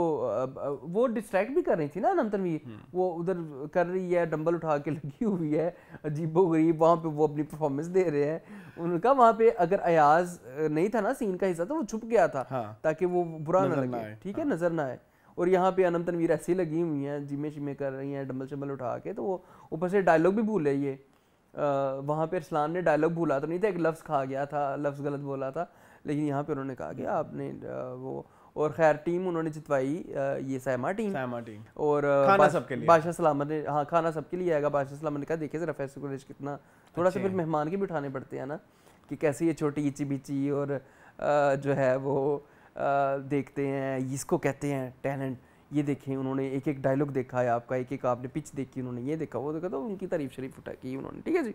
[SPEAKER 2] वो डिस्ट्रैक्ट भी कर रही थी ना अनम तनवीर, वो उधर कर रही है, डंबल उठा के लगी हुई है, अजीबोगरीब, वहाँ पे वो अपनी परफॉर्मेंस दे रहे हैं। उनका वहाँ पे अगर अयाज नहीं था ना सीन का हिस्सा, तो वो छुप गया था ताकि वो बुरा ना लगे, ठीक है, नजर ना आए। और यहाँ पे अनम तनवीर ऐसी लगी हुई हैं, जिमे शिमे कर रही हैं, डंबल शंबल उठा के, तो वो ऊपर से डायलॉग भी भूल रही है। वहाँ पे अरसलान ने डायलॉग भूला तो नहीं था, एक लफ्ज़ खा गया था, लफ्ज़ गलत बोला था, लेकिन यहाँ पे उन्होंने कहा कि आपने वो, और खैर टीम उन्होंने जितवाई ये साइमा टीम और बादशाह सलामत ने, हाँ खाना सबके लिए आएगा। बादशाह सलामत ने कहा देखे ज़रा फैसल कुरैशी कितना, थोड़ा सा फिर मेहमान के भी उठाने पड़ते हैं ना, कि कैसे ये छोटी इची बिची और जो है वो देखते हैं, इसको कहते हैं टैलेंट। ये देखें, उन्होंने एक एक डायलॉग देखा है आपका, एक एक आपने पिच देखी, उन्होंने ये देखा वो देखा, तो उनकी तारीफ शरीफ उठा की उन्होंने, ठीक है जी।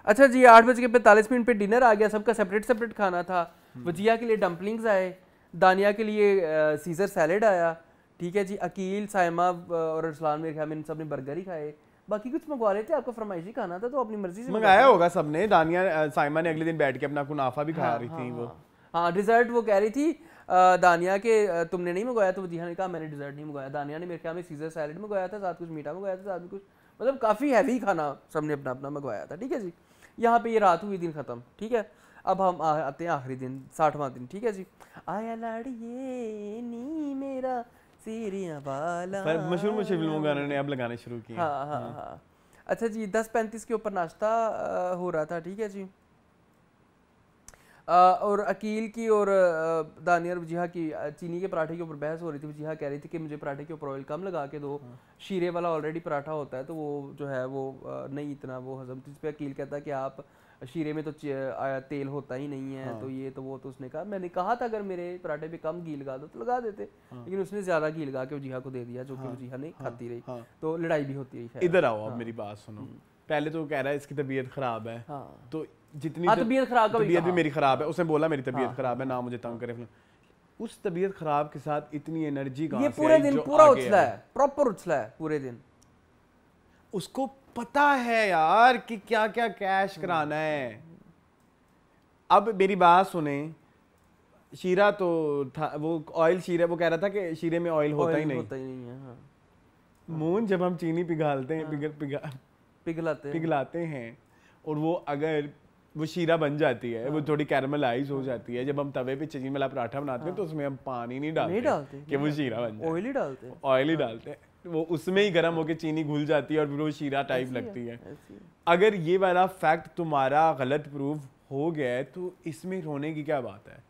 [SPEAKER 2] अच्छा जी, 8:45 पे डिनर आ गया, सबका सेपरेट खाना था। वजिया के लिए डम्पलिंग्स आए, दानिया के लिए सीजर सैलेड आया, ठीक है जी। अकील, साइमा और अरसलान मेरे ख्याल में सब ने बर्गर ही खाए, बाकी कुछ मंगवा रहे थे, आपको फरमाइशी खाना था तो अपनी मर्जी से
[SPEAKER 1] मंगाया होगा सबने। दानिया साइमा ने अगले दिन बैठ के अपना कुनाफा भी खा रही थी वो।
[SPEAKER 2] हाँ, डिजर्ट वो कह रही थी दानिया के तुमने नहीं मंगवाया, तो वजीहा ने कहा मैंने डिजर्ट नहीं मंगवाया। दानिया ने मेरे ख्याल में सीजर सैलेड मंगवाया था, साथ कुछ मीठा मंगवाया था, साथ में कुछ मतलब काफ़ी हैवी खाना सबने अपना अपना मंगवाया था, ठीक है जी। यहाँ पे ये रात हुई, दिन ख़त्म, ठीक है। अब हम आते हैं आखिरी दिन, 60वां दिन, ठीक है जी। आया लाड़िए नी मेरा सीरिया वाला,
[SPEAKER 1] मशहूर फिल्मों गाने ने अब लगाने शुरू किए।
[SPEAKER 2] हाँ। अच्छा जी, 10:35 के ऊपर नाश्ता हो रहा था, ठीक है जी। और अकील की और दानिया और वजीहा की चीनी के पराठे के ऊपर बहस हो रही थी। वजीहा कह रही थी कि मुझे पराठे के ऊपर ऑयल कम लगा के दो, शीरे वाला ऑलरेडी पराठा होता है तो वो जो है वो नहीं इतना वो हजम। जिस पे अकील कहता है कि आप शीरे में तो तेल होता ही नहीं है, तो ये तो वो, तो उसने कहा मैंने कहा था अगर मेरे पराठे पे कम घी लगा दो तो लगा देते, लेकिन उसने ज्यादा घी लगा के वजीहा को दे दिया, जो कि वजीहा ने खाती रही, तो लड़ाई भी होती रही।
[SPEAKER 1] इधर आओ, अब मेरी बात सुनो। पहले तो कह रहा है इसकी तबीयत खराब है, तो जितनी
[SPEAKER 2] तबीयत खराब का
[SPEAKER 1] तबीयत भी मेरी खराब है, उसने बोला मेरी तबीयत खराब है ना मुझे तंग करे। उस तबीयत खराब के साथ इतनी एनर्जी कहां से?
[SPEAKER 2] ये पूरे दिन पूरा उछला है, प्रॉपर उछला है पूरे दिन।
[SPEAKER 1] उसको पता है यार कि क्या क्या कैश कराना है। अब मेरी बात सुने, शीरा तो था वो ऑयल, शीरा वो कह रहा था कि शीरे में ऑयल होता ही नहीं है। मून जब हम चीनी पिघालते हैं, पिघलाते हैं और वो अगर वो शीरा बन जाती है, वो थोड़ी कैरमलाइज हो जाती है, जब हम तवे पे चीनी वाला पराठा बनाते हैं तो उसमें हम पानी नहीं डालते कि वो शीरा बन जाए, ऑयल ही डालते हैं, वो उसमें ही गर्म होकर चीनी घुल जाती है और फिर वो शीरा टाइप लगती है। अगर ये वाला फैक्ट तुम्हारा गलत प्रूफ हो गया है तो इसमें रोने की क्या बात है?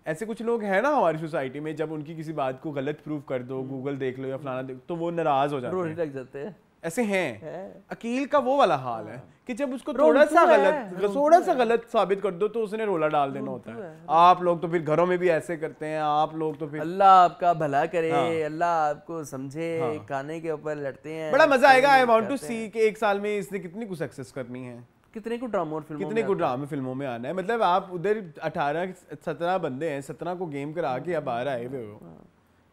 [SPEAKER 1] ऐसे कुछ लोग हैं ना हमारी सोसाइटी में, जब उनकी किसी बात को गलत प्रूफ कर दो, गूगल देख लो या फलाना देख, तो वो नाराज हो जाते हैं,
[SPEAKER 2] रोने लग जाते हैं।
[SPEAKER 1] ऐसे हैं। अकील का वो वाला हाल है कि जब उसको थोड़ा सा गलत साबित कर दो तो उसने रोला डाल देना होता है। आप लोग तो फिर घरों में भी ऐसे करते हैं, आप लोग तो फिर
[SPEAKER 2] अल्लाह आपका भला करे, अल्लाह आपको समझे, खाने के ऊपर लड़ते हैं।
[SPEAKER 1] बड़ा मजा आएगा। आई वांट टू सी कि एक साल में इसने कितनी कुछ सक्सेस करनी है,
[SPEAKER 2] कितने को ड्रामा और
[SPEAKER 1] फिल्मों में आना है। मतलब आप उधर 18-17 बंदे हैं, 17 को गेम करा के अब बाहर आए हुए हो,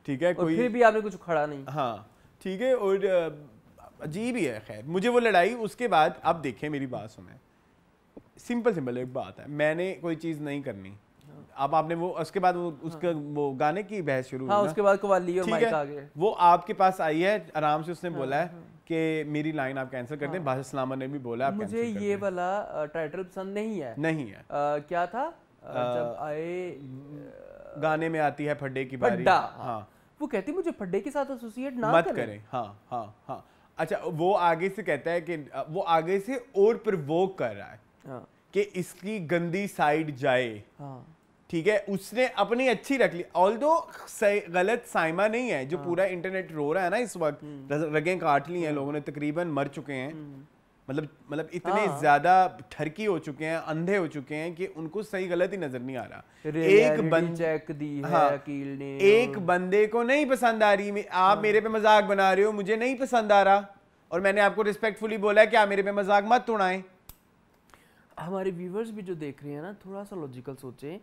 [SPEAKER 1] ठीक है, कोई
[SPEAKER 2] फिर भी आपने कुछ खड़ा नहीं।
[SPEAKER 1] हाँ ठीक है, और अजीब ही है। खैर मुझे वो लड़ाई उसके बाद, अब देखें मेरी बात सुने, सिंपल एक बात है, मैंने कोई चीज़ नहीं करनी, अब आपने वो उसके बाद वो उसका वो गाने की बहस शुरू हुई,
[SPEAKER 2] उसके बाद कवाली और माइक आ गए,
[SPEAKER 1] वो आपके पास आई है आराम से, उसने बोला है कि मेरी लाइन आप कैंसिल कर दें। बादशाह सलामा ने भी बोला आप
[SPEAKER 2] मुझे ये वाला टाइटल पसंद नहीं है। क्या था जब आए
[SPEAKER 1] गाने में आती है फड्डे की बारी,
[SPEAKER 2] हाँ वो कहती मुझे फड्डे के साथ एसोसिएट ना
[SPEAKER 1] मत करें। हाँ अच्छा, वो आगे से कहता है कि वो आगे से और प्रोवोक कर रहा है कि इसकी गंदी साइड जाए। ठीक है, उसने अपनी अच्छी रख ली, ऑल्दो गलत साइमा नहीं है, जो पूरा इंटरनेट रो रहा है ना इस वक्त, रगें काट ली हैं लोगों ने, तकरीबन मर चुके हैं, मतलब इतने ज्यादा ठरकी हो चुके हैं, अंधे हो चुके हैं कि उनको सही गलत ही नजर नहीं आ रहा। एक बंदे को नहीं पसंद आ रही, आप मेरे पे मजाक बना रहे हो, मुझे नहीं पसंद आ रहा, और मैंने आपको रिस्पेक्टफुली बोला है कि आप मेरे पे मजाक मत उड़ाएं।
[SPEAKER 2] हमारे व्यूवर्स भी जो देख रहे हैं ना, थोड़ा सा लॉजिकल सोचें,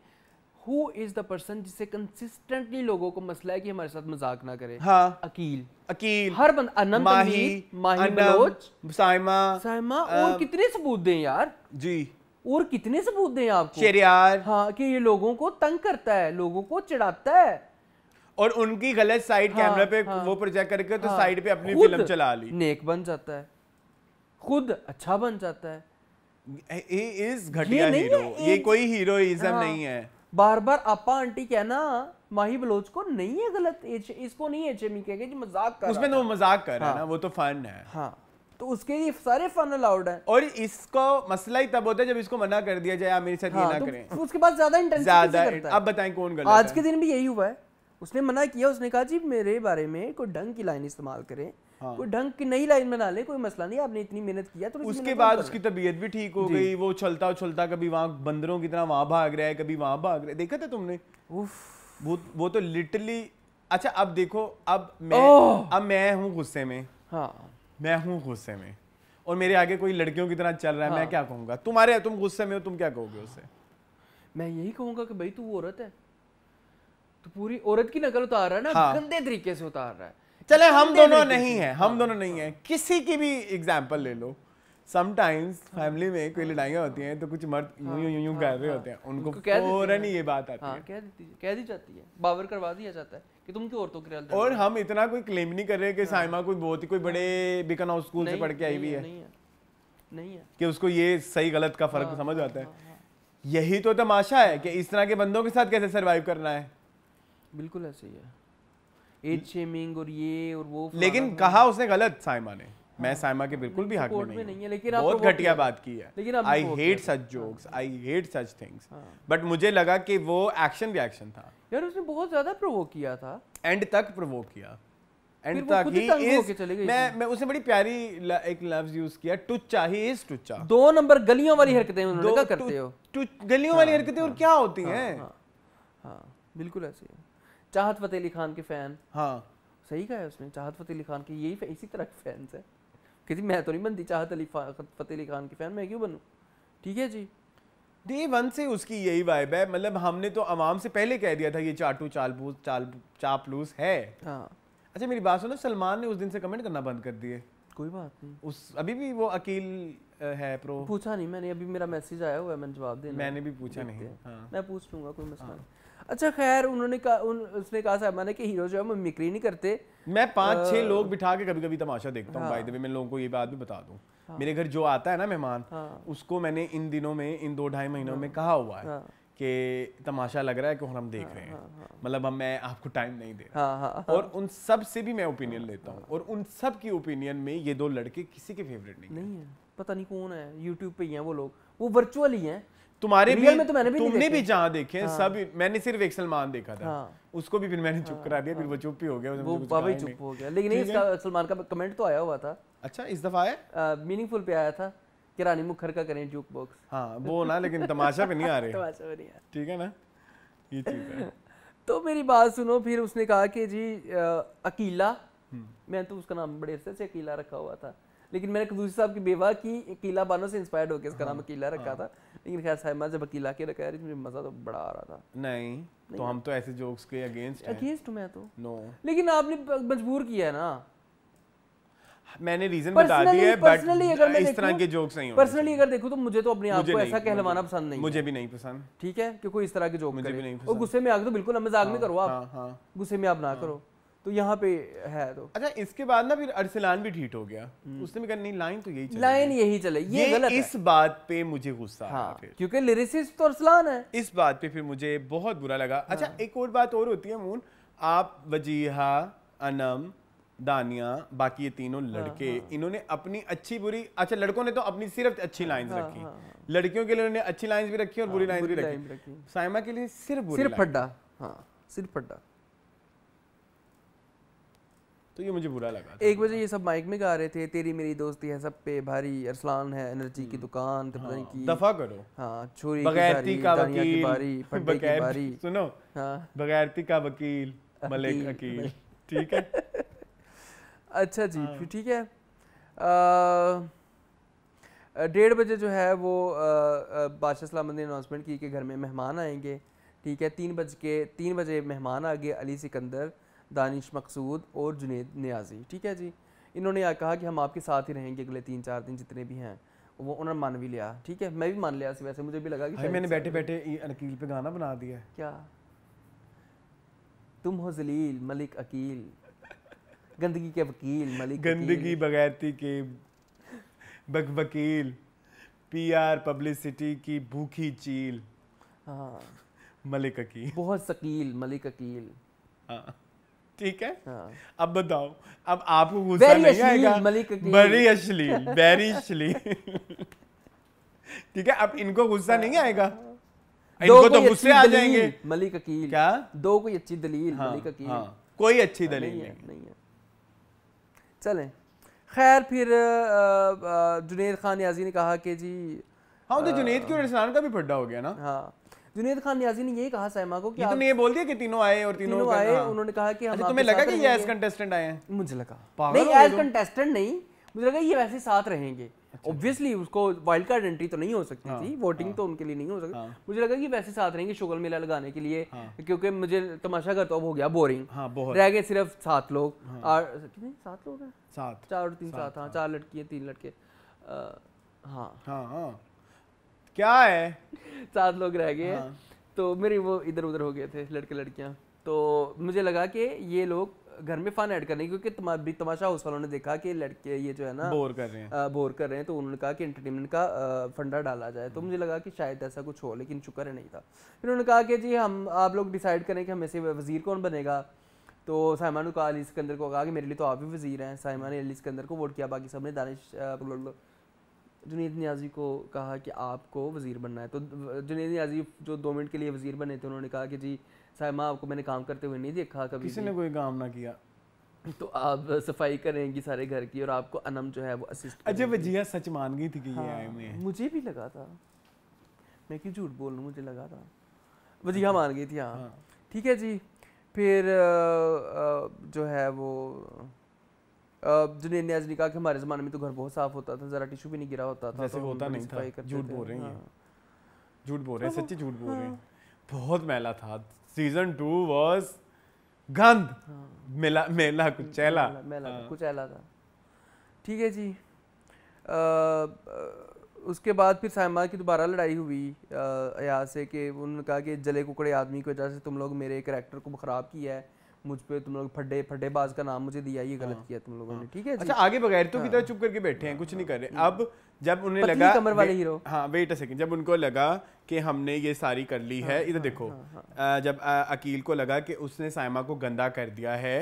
[SPEAKER 2] Who is the person जिससे कंसिस्टेंटली लोगों को मसला है कि हमारे साथ मजाक ना करे? अकील हर बंदा, अनंत, माही बलोच, साइमा और कितने सबूत दें यार जी, और कितने सबूत दें आपको
[SPEAKER 1] शहरयार,
[SPEAKER 2] हाँ, कि ये लोगों को तंग करता है, लोगों को चिढ़ाता है,
[SPEAKER 1] और उनकी गलत साइड कैमरा पे वो प्रोजेक्ट करके तो साइड पे अपनी फिल्म चला ली,
[SPEAKER 2] नेक बन जाता है, खुद अच्छा बन जाता है।
[SPEAKER 1] He is घटिया हीरो, ये कोई हीरोइज्म नहीं है।
[SPEAKER 2] बार बार आपा आंटी कहना माही बलोच को नहीं है गलत, इसको नहीं एचएमई कहेगा जी मजाक कर,
[SPEAKER 1] उसमें तो वो मजाक कर रहा है ना, वो तो फन है।
[SPEAKER 2] हाँ, तो उसके लिए सारे फन अलाउड है,
[SPEAKER 1] और इसको मसला ही तब होता है जब इसको मना कर दिया जाए, आप मेरे साथ ये ना करें,
[SPEAKER 2] तो उसके बाद ज्यादा इंटेंसिटी करता है।
[SPEAKER 1] अब बताएं कौन गलत है?
[SPEAKER 2] आज के दिन भी यही हुआ है, उसने मना किया, उसने कहा जी मेरे बारे में कोई ढंग की लाइन इस्तेमाल करें, कोई ढंग की नई लाइन बना ले, कोई मसला नहीं, आपने इतनी मेहनत किया। तो
[SPEAKER 1] उसके बाद उसकी तबीयत भी ठीक हो गई, वो चलता चलता कभी वहां बंदरों की तरह वहां भाग रहा है, कभी वहां भाग रहा है, देखा था तुमने? वो तो लिटरली। अच्छा अब देखो, अब मैं हूँ गुस्से में, मैं हूँ गुस्से में, और मेरे आगे कोई लड़कियों की तरह चल रहा है, मैं क्या कहूंगा? तुम गुस्से में हो, तुम क्या कहोगे उससे?
[SPEAKER 2] मैं यही कहूंगा कि भाई तू औरत है, तो पूरी औरत की नकल उतार रहा है ना, गंदे तरीके से उतार रहा है।
[SPEAKER 1] चले हम दोनों नहीं है, हम दोनों नहीं है, किसी की भी एग्जांपल ले लो। समटाइम्स फैमिली में कोई लड़ाइयाँ होती हैं तो कुछ मर्द यूं कर रहे होते हैं, उनको फौरन ही ये बात आती है,
[SPEAKER 2] कह दी जाती है, बावर करवा दिया जाता है कि तुम क्यों औरतों के।
[SPEAKER 1] और हम इतना कोई क्लेम नहीं कर रहे कि साइमा कोई बहुत ही कोई बड़े बिकन हाउस स्कूल से पढ़ के आई हुई है,
[SPEAKER 2] नहीं है कि
[SPEAKER 1] उसको ये सही गलत का फर्क समझ आता है। यही तो तमाशा है कि इस तरह के बंदों के साथ कैसे सर्वाइव करना है।
[SPEAKER 2] बिल्कुल ऐसे ही है, एज शेमिंग और ये और वो,
[SPEAKER 1] लेकिन कहा उसने गलत साइमा ने, मैं साइमा के बिल्कुल भी हक में नहीं है, लेकिन बहुत घटिया बात की है। I hate such jokes, I hate such things, but मुझे लगा कि वो एक्शन रिएक्शन था
[SPEAKER 2] यार, उसने बहुत ज्यादा प्रोवोक किया था,
[SPEAKER 1] एंड तक प्रोवोक किया, एंड तक ही इज, मैं उसने बड़ी प्यारी एक लफ्ज यूज किया, टुच्चा, ही इज टुच्चा।
[SPEAKER 2] 2 नंबर गलियों वाली हरकतें उन्होंने क्या करते हो,
[SPEAKER 1] गलियों वाली हरकतें और क्या होती हैं।
[SPEAKER 2] हाँ बिल्कुल ऐसे है। चाहत फतेह अली खान के फैन,
[SPEAKER 1] हाँ
[SPEAKER 2] सही कहा है उसने, चाहत फतेह अली खान के यही इसी तरह के फैंस है। कहती मैं तो नहीं बनती चाहत फतेह अली खान की फैन, मैं क्यों बनूं? ठीक है जी,
[SPEAKER 1] डे वन से उसकी यही वाइब है, मतलब हमने तो आवाम से पहले कह दिया था ये चाटू चापलूस है।
[SPEAKER 2] हाँ
[SPEAKER 1] अच्छा मेरी बात सुनो, सलमान ने उस दिन से कमेंट करना बंद कर दिए।
[SPEAKER 2] कोई बात नहीं,
[SPEAKER 1] उस अभी भी वो अकील है प्रो?
[SPEAKER 2] पूछा नहीं मैंने, अभी मेरा मैसेज आया हुआ है, मैंने जवाब देना,
[SPEAKER 1] मैंने भी पूछा नहीं।
[SPEAKER 2] हाँ। मैं पूछ लूंगा, कोई मसला नहीं। अच्छा खैर, उन्होंने कहा, उसने कहा साहब मैंने कि हीरो जो है मिमिक्री नहीं करते।
[SPEAKER 1] मैं 5-6 लोग बिठा के कभी कभी तमाशा देखता हूँ। बाय द वे मैं लोगों को ये बात भी बता दूँ, मेरे घर जो आता है ना मेहमान, उसको मैंने इन दिनों में, इन 2-2.5 महीनों में कहा हुआ है कि तमाशा लग रहा है कि हम देख रहे हैं, मतलब अब मैं आपको टाइम नहीं दे रहा। और उन सब से भी मैं ओपिनियन लेता हूँ, और उन सब की ओपिनियन में ये 2 लड़के किसी के फेवरेट नहीं है।
[SPEAKER 2] पता नहीं कौन है, यूट्यूब पे ही हैं वो लोग, वो वर्चुअल ही हैं।
[SPEAKER 1] तुम्हारे भी में तो तुमने भी जहाँ देखे हैं सब, मैंने सिर्फ एक सलमान देखा था, उसको भी फिर मैंने चुप करा दिया, फिर वो चुप ही हो गया,
[SPEAKER 2] वो बाबा ही चुप हो गया। लेकिन इसका सलमान का कमेंट तो आया हुआ था।
[SPEAKER 1] अच्छा इस दफा आया,
[SPEAKER 2] मीनिंगफुल पे आया था कि रानी मुखर का करें जुक बॉक्स।
[SPEAKER 1] हाँ वो ना, लेकिन तमाशा पे नहीं आ रहे।
[SPEAKER 2] तमाशा पे नहीं आ,
[SPEAKER 1] ठीक है ना, ये चीज है।
[SPEAKER 2] तो मेरी बात सुनो, फिर उसने कहा कि जी अकीला, मैं तो उसका नाम बड़े अरसे से अकीला रखा हुआ था, लेकिन मैंने कदूसी साहब की बेवा की अकीला बानो से इंस्पायर्ड होकर इसका नाम अकीला रखा था। लेकिन खैर साहिमा जब अकीला के रखा यार, मुझे मजा तो बड़ा आ रहा था।
[SPEAKER 1] नहीं तो हम तो ऐसे जोक्स के अगेंस्ट
[SPEAKER 2] हैं। अगेंस्ट मैं तो
[SPEAKER 1] नो,
[SPEAKER 2] लेकिन आपने मजबूर किया है ना।
[SPEAKER 1] मैंने रीजन बता दिया है, बट इस तरह के जोक्स नहीं होंगे।
[SPEAKER 2] पर्सनली अगर देखूं तो मुझे तो अपने आप को ऐसा कहलवाना पसंद नहीं,
[SPEAKER 1] मुझे भी नहीं पसंद, ठीक
[SPEAKER 2] है, कि कोई इस तरह के जोक करे और गुस्से में आके तो बिल्कुल मजाक में करो आप, गुस्से में आप ना करो, तो यहाँ पे है। तो
[SPEAKER 1] अच्छा, इसके बाद ना फिर अरसलान भी ठीक हो गया, उसने भी कहा नहीं लाइन तो यही चले,
[SPEAKER 2] लाइन यही चले, ये गलत है।
[SPEAKER 1] इस बात पे मुझे गुस्सा आया फिर,
[SPEAKER 2] क्योंकि लिरिसिस्ट तो अरसलान है,
[SPEAKER 1] इस बात पे फिर मुझे बहुत बुरा लगा। अच्छा, एक और बात और होती है मून, आप वजीहा, अनम, दानिया, बाकी ये तीनों लड़के, इन्होंने अपनी अच्छी बुरी, अच्छा लड़कों ने तो अपनी सिर्फ अच्छी लाइंस रखी, लड़कियों के लिए उन्होंने अच्छी लाइंस भी रखी और बुरी लाइंस भी रखी। साइमा के लिए सिर्फ
[SPEAKER 2] फड्डा, सिर्फ फड्डा।
[SPEAKER 1] तो ये मुझे बुरा लगा।
[SPEAKER 2] 1 बजे ये सब माइक में गा रहे थे, तेरी मेरी दोस्ती है सब पे भारी, अरसलान है एनर्जी की दुकान, पता नहीं की,
[SPEAKER 1] दफा करो,
[SPEAKER 2] छोरी
[SPEAKER 1] बगैरती का वकील,
[SPEAKER 2] फड्डे की बारी,
[SPEAKER 1] सुनो, बगैरती का वकील मलिक अकील, ठीक है।
[SPEAKER 2] अच्छा जी, फिर ठीक है। 1:30 बजे जो है वो बादशाह सलामत ने अनाउंसमेंट की कि घर में मेहमान आएंगे, ठीक है। 3 बजे मेहमान आ गए, अली सिकंदर, दानिश मकसूद और जुनेद नियाजी, ठीक है जी। इन्होंने कहा कि हम आपके साथ ही रहेंगे अगले 3-4 दिन जितने भी हैं, वो उन्होंने मान भी लिया, ठीक है। मैं भी मान लिया, वैसे मुझे भी लगा कि
[SPEAKER 1] मैंने बैठे बैठे अकील पे गाना बना दिया।
[SPEAKER 2] क्या तुम हो जलील मलिक अकील, गंदगी के वकील मलिक,
[SPEAKER 1] गंदगी बगैरती के वकील, PR पब्लिसिटी की भूखी चील, मलिक अकील,
[SPEAKER 2] बहुत शकील मलिक अकील,
[SPEAKER 1] ठीक है। अब बताओ, अब आपको गुस्सा नहीं आएगा? बड़ी अश्लील, वेरी अश्लील, ठीक है। अब इनको गुस्सा नहीं आएगा, इनको तो गुस्से आ जाएंगे।
[SPEAKER 2] मलिक अकील
[SPEAKER 1] क्या
[SPEAKER 2] दो कोई अच्छी दलील, मलिक अकील
[SPEAKER 1] कोई अच्छी दलील नहीं है।
[SPEAKER 2] चलें, खैर फिर जुनेद खान नियाजी ने कहा कि जी
[SPEAKER 1] हाँ, तो जुनेद की और अरसलान का भी फड्डा हो गया ना।
[SPEAKER 2] हाँ, जुनेद खान नियाजी ने यही कहा साइमा को कि
[SPEAKER 1] तुमने ये बोल दिया कि तीनों आए और तीनों आए,
[SPEAKER 2] उन्होंने कहा कि हम,
[SPEAKER 1] तुम्हें लगा कि ये एज कंटेस्टेंट आए हैं?
[SPEAKER 2] मुझे लगा नहीं, एज कंटेस्टेंट नहीं, मुझे लगा ये वैसे साथ रहेंगे। ऑब्वियसली उसको वाइल्ड कार्ड एंट्री तो नहीं हो सकती थी, वोटिंग तो उनके लिए नहीं हो सकती। मुझे लगा कि वैसे साथ रहेंगे शुगल मेला लगाने के लिए, क्योंकि मुझे तमाशा घर तो अब हो गया बोरिंग, रह गए सिर्फ 7 लोग। कितने 7 लोग हैं?
[SPEAKER 1] 7,
[SPEAKER 2] 4 और 3 7, हाँ 4 लड़की है 3 लड़के,
[SPEAKER 1] हाँ क्या है
[SPEAKER 2] 7 लोग रह गए। तो मेरी वो इधर उधर हो गए थे लड़के लड़कियां, तो मुझे लगा कि ये लोग घर में फन ऐड करने, क्योंकि तमाशा हाउस वालों ने देखा कि लड़के ये जो है ना
[SPEAKER 1] बोर कर रहे हैं,
[SPEAKER 2] तो उन्होंने कहा कि एंटरटेनमेंट का फंडा डाला जाए। तो मुझे लगा कि शायद ऐसा कुछ हो, लेकिन शुक्र है नहीं था। फिर उन्होंने कहा कि जी आप लोग डिसाइड करें कि हमें से वजीर कौन बनेगा। तो साइमा ने कहा, अली सिकंदर को कहा कि मेरे लिए तो आप ही वजीर हैं। साइमा ने अली सिकंदर को वोट किया, बाकी सब ने दानिश जुनेद नियाजी को कहा कि आपको वजीर बनना है। तो जुनेद नियाजी जो 2 मिनट के लिए वजीर बने थे, उन्होंने कहा कि जी साइमा आपको मैंने काम करते हुए नहीं देखा कभी,
[SPEAKER 1] किसी ने कोई काम ना किया,
[SPEAKER 2] तो आप सफाई करेंगी सारे घर की और आपको अनम जो है वो असिस्ट।
[SPEAKER 1] अच्छा, वजिया सच मान गई थी कि ये आए हुए हैं?
[SPEAKER 2] मुझे भी लगा था, मैं क्यों झूठ बोल रहा हूँ, मुझे लगा था वजिया मान गई थी। हाँ ठीक है जी। फिर जो है वो जुनेद नियाज़ी ने कहा कि हमारे ज़माने में तो घर बहुत साफ होता था, ज़रा टिश्यू भी नहीं गिरा होता था,
[SPEAKER 1] वैसे होता नहीं था। झूठ बोल रहे हैं, झूठ बोल रहे हैं, सच्ची झूठ बोल रहे हैं। बहुत मैला था। सीजन 2 वाज गंद, मेला
[SPEAKER 2] कुचैला था। ठीक है जी। उसके बाद फिर साइमा की दोबारा लड़ाई हुई अयाज से कि उन्होंने कहा कि जले कुकड़े आदमी की वजह से तुम लोग मेरे कैरेक्टर को ख़राब किया है, मुझ पे तुम लोग फड्डेबाज का नाम मुझे दिया, ये गलत किया तुम लोगों ने। ठीक है जी।
[SPEAKER 1] अच्छा, आगे बगैर तो की तरह चुप करके बैठे हैं, कुछ नहीं कर रहे। अब जब उन्हें लगा
[SPEAKER 2] कमर वाले हीरो,
[SPEAKER 1] हाँ वेट अ सेकंड, जब उनको लगा कि हमने ये सारी कर ली है, इधर देखो, जब अकील को लगा कि उसने साइमा को गंदा कर दिया है,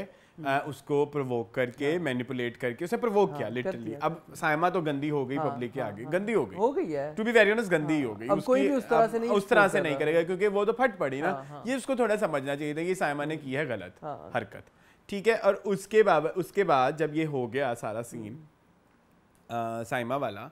[SPEAKER 1] उसको प्रोवोक करके मैनिपुलेट करके उसे प्रोवोक किया लिटरली। अब साइमा तो गंदी हो गई, पब्लिक के आगे गंदी हो गई है, टू बी वेरी ऑनेस्ट गंदी हो गई।
[SPEAKER 2] अब कोई भी उस तरह से
[SPEAKER 1] नहीं करेगा, क्योंकि वो तो फट पड़ी ना। ये उसको थोड़ा समझना चाहिए था कि साइमा ने की है गलत हरकत, ठीक है। और उसके बाद जब ये हो गया सारा सीन साइमा वाला,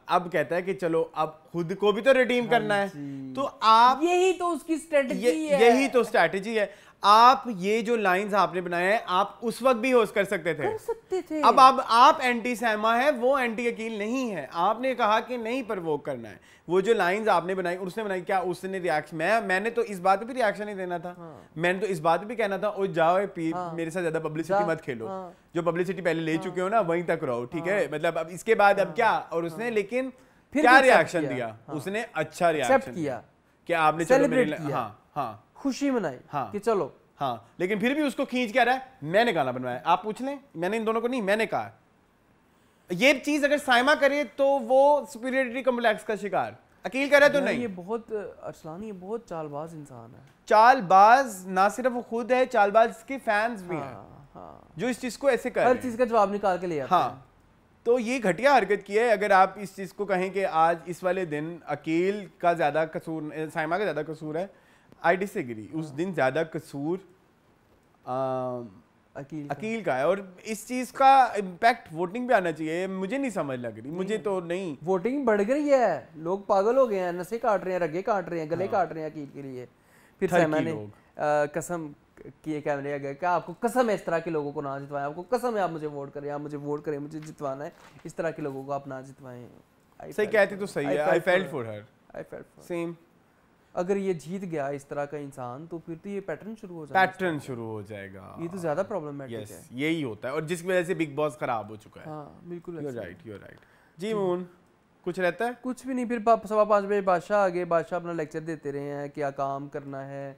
[SPEAKER 1] अब कहता है कि चलो अब खुद को भी तो रिडीम करना है, तो आप
[SPEAKER 2] यही तो उसकी स्ट्रेटजी है,
[SPEAKER 1] यही तो स्ट्रेटजी है। आप ये जो लाइंस आपने बनाए हैं आप उस वक्त भी होस्ट कर सकते थे। अब आप एंटी साइमा है, वो एंटी अकील नहीं है। आपने कहा कि नहीं प्रवोक करना है। वो जो लाइंस आपने बनाई उसने बनाई, क्या उसने रिएक्शन, मैंने तो इस बात पे भी रिएक्शन नहीं देना था। मैंने तो इस बात पे भी कहना था ओ जाओ मेरे साथ ज्यादा पब्लिसिटी मत खेलो, जो पब्लिसिटी पहले ले चुके हो ना वहीं तक रहो, ठीक है, मतलब अब इसके बाद अब क्या। और उसने लेकिन क्या रिएक्शन दिया, उसने अच्छा रिएक्शन किया कि आपने चलो मेरे, हाँ
[SPEAKER 2] खुशी मनाई कि चलो,
[SPEAKER 1] हाँ, लेकिन फिर भी उसको खींच के आ रहा है मैंने गाना बनवाया। आप पूछ लें, मैंने इन दोनों को नहीं, मैंने कहा। ये चीज अगर साइमा करे तो वो सुपीरियरिटी कॉम्प्लेक्स का शिकार, अकील करे तो नहीं।
[SPEAKER 2] ये बहुत अरसलान, ये बहुत चालबाज इंसान है।
[SPEAKER 1] चालबाज ना सिर्फ वो खुद है, चालबाज के फैंस भी हैं जो इस चीज को ऐसे कर
[SPEAKER 2] हर चीज का जवाब निकाल के ले आते हैं।
[SPEAKER 1] तो ये घटिया हरकत की है। अगर आप इस चीज को कहें कि आज इस वाले दिन अकील का ज्यादा कसूर, साइमा का ज्यादा कसूर है, आई डिसएग्री। उस दिन ज्यादा कसूर अकील का है। और इस चीज का इम्पैक्ट वोटिंग पे आना चाहिए। मुझे नहीं समझ लग रही, मुझे तो नहीं।
[SPEAKER 2] वोटिंग बढ़ गई है, लोग पागल हो गए हैं, नसें काट रहे हैं, रगे काट रहे हैं, गले काट रहे हैं अकील के लिए। फिर साइमा ने कसम किए कैमरे आगे, क्या आपको कसम है इस तरह के लोगों को ना जितवाएं, आपको कसम है आप मुझे वोट करें, आप मुझे वोट करें, मुझे जितवाना है, इस तरह के लोगों को आप ना जितवाएं।
[SPEAKER 1] सही कहती तो सही है। I felt for her,
[SPEAKER 2] I felt
[SPEAKER 1] same.
[SPEAKER 2] अगर ये जीत गया इस तरह का इंसान तो फिर तो ये पैटर्न शुरू हो जाएगा, ये तो ज्यादा प्रॉब्लमेटिक है।
[SPEAKER 1] यही होता है और जिसकी वजह से बिग बॉस खराब हो चुका है।
[SPEAKER 2] हाँ बिल्कुल,
[SPEAKER 1] यू राइट जी। मून कुछ रहता है?
[SPEAKER 2] कुछ भी नहीं। फिर 5:15 बजे बादशाह आगे, बादशाह अपना लेक्चर देते रहे हैं क्या काम करना है।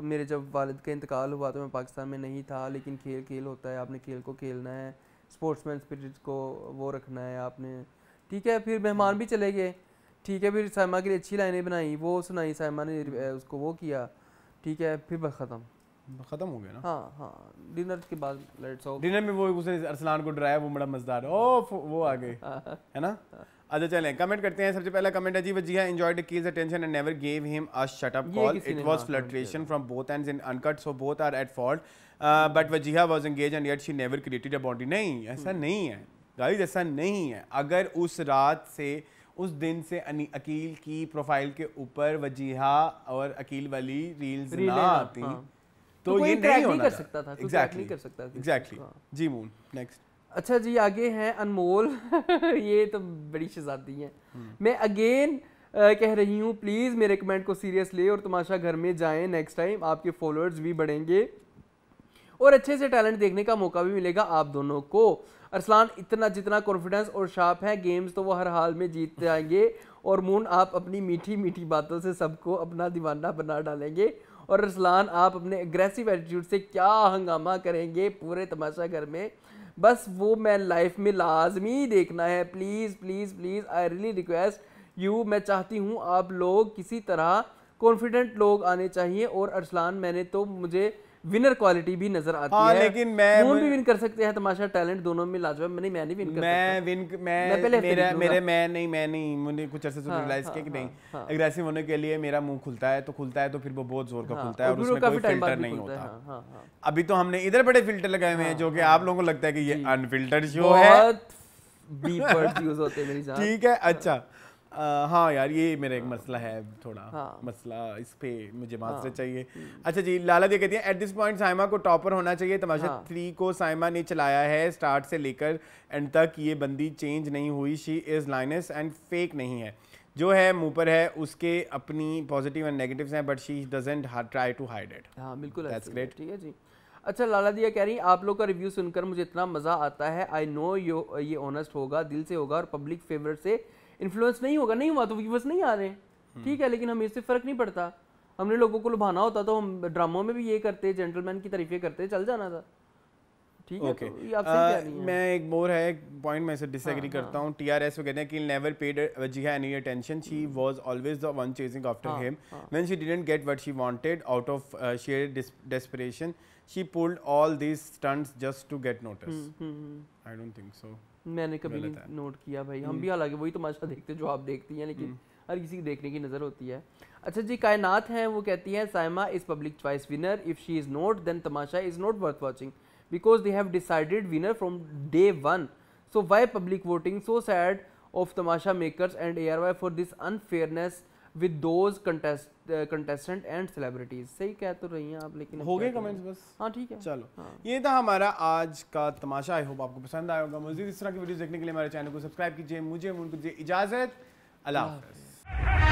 [SPEAKER 2] मेरे जब वालिद का इंतकाल हुआ तो मैं पाकिस्तान में नहीं था, लेकिन खेल खेल होता है, आपने खेल को खेलना है, स्पोर्ट्समैन स्पिरिट को वो रखना है आपने, ठीक है। फिर मेहमान भी चले गए, ठीक है। फिर साइमा के लिए अच्छी लाइनें बनाई, वो सुनाई साइमा ने, उसको वो किया, ठीक है। फिर बस खत्म हो गया ना। हाँ डिनर के बाद लेट्स ऑफ
[SPEAKER 1] डिनर में वो उसने अरसलान को डराया, वो बड़ा मजेदार, ओ वो आ गए है ना। अच्छा चलें कमेंट करते हैं। सबसे पहला कमेंट है जी, Wajiha enjoyed Aqeel's attention and never gave him a shut up call, it was flirtation from both ends in uncut, so both are at fault, but Wajiha was engage and yet she never created a body. नहीं ऐसा नहीं है guys, ऐसा नहीं है। अगर उस रात से, उस दिन से अकील की प्रोफाइल के ऊपर वजीहा और अकील वाली रील्स ना आती तो ये नहीं होना
[SPEAKER 2] कर सकता था।
[SPEAKER 1] एग्जैक्टली जी। Moon next.
[SPEAKER 2] अच्छा जी, आगे हैं अनमोल ये तो बड़ी शहजादी हैं। मैं अगेन कह रही हूँ प्लीज़ मेरे कमेंट को सीरियस ले और तमाशा घर में जाएं नेक्स्ट टाइम, आपके फॉलोअर्स भी बढ़ेंगे और अच्छे से टैलेंट देखने का मौका भी मिलेगा आप दोनों को। अरसलान इतना जितना कॉन्फिडेंस और शार्प है, गेम्स तो वो हर हाल में जीत जाएंगे और मून आप अपनी मीठी मीठी बातों से सबको अपना दीवाना बना डालेंगे और अरसलान आप अपने एग्रेसिव एटीट्यूड से क्या हंगामा करेंगे पूरे तमाशा घर में, बस वो मैं लाइफ में लाजमी देखना है। Please please please I really request you, मैं चाहती हूँ आप लोग किसी तरह कॉन्फिडेंट लोग आने चाहिए। और अरसलान मैंने तो मुझे विनर क्वालिटी भी नजर आती है,
[SPEAKER 1] लेकिन मैं
[SPEAKER 2] मून भी विन कर सकते हैं, तमाशा टैलेंट दोनों में लाजवाब। मैं नहीं विन कर सकता।
[SPEAKER 1] मैं नहीं मुझे कुछ अर्से से रियलाइज किया कि नहीं एग्रेसिव होने के लिए मेरा मुंह खुलता है तो फिर वो बहुत जोर का खुलता है और उसमें कोई फिल्टर नहीं होता। अभी तो हमने इधर बड़े फिल्टर लगाए हुए हैं जो कि आप लोगों को लगता है कि ये अनफिल्टर्ड शो है, ठीक है। अच्छा हाँ यार ये मेरा एक मसला है, थोड़ा मसला, इस पे मुझे माजरत चाहिए। अच्छा जी, लाला जी कहती हैं एट दिस पॉइंट साइमा को टॉपर होना चाहिए। तमाशा 3 को साइमा ने चलाया है स्टार्ट से लेकर एंड तक, ये बंदी चेंज नहीं हुई, शी इज़ लाइनस एंड फेक नहीं है, जो है मुंह पर है, उसके अपनी पॉजिटिव एंड नेगेटिव्स हैं but she doesn't try to hide it.
[SPEAKER 2] हाँ बिल्कुल, दैट्स ग्रेट, ठीक है जी। अच्छा लाला दिया कह रही आप लोग का रिव्यू सुनकर मुझे इतना मज़ा आता है, आई नो ये ऑनेस्ट होगा, दिल से होगा और पब्लिक फेवरेट से इन्फ्लुएंस नहीं होगा, नहीं हुआ तो व्यूअर्स नहीं आ रहे, ठीक है। लेकिन हमें इससे फ़र्क नहीं पड़ता, हमने लोगों को लुभाना होता तो हम ड्रामों में भी ये करते, जेंटलमैन की तारीफें करते, चल जाना था, ठीक है।
[SPEAKER 1] Okay. तो मैं एक मोर है पॉइंट में से डिसएग्री करता हूँ। TRS वो कहते हैं कि never paid Wajiha any attention, she was always the one chasing after him, when she didn't get what she wanted out of sheer desperation, she pulled all these stunts just to get notice. I don't think so,
[SPEAKER 2] मैंने कभी नहीं note किया भाई। हम भी हालांकि वही तमाशा देखते जो आप देखती हैं, लेकिन हर किसी की देखने की नज़र होती है। अच्छा जी, कायनात हैं वो कहती है Saima is public choice winner, if she is not then Tamasha is not worth watching because they have decided winner from day one, so why public voting? So sad of Tamasha makers and ARY for this unfairness, with those contestant and celebrities. सही कह तो रही हैं आप, लेकिन
[SPEAKER 1] हो गए comments बस।
[SPEAKER 2] हाँ ठीक है,
[SPEAKER 1] चलो ये था हमारा आज का तमाशा। आई होप आपको पसंद आया होगा। मज़ीद इस तरह की वीडियोस देखने के लिए हमारे चैनल को सब्सक्राइब कीजिए। मुझे दीजिए इजाज़त। अल्लाह हाफ़िज़।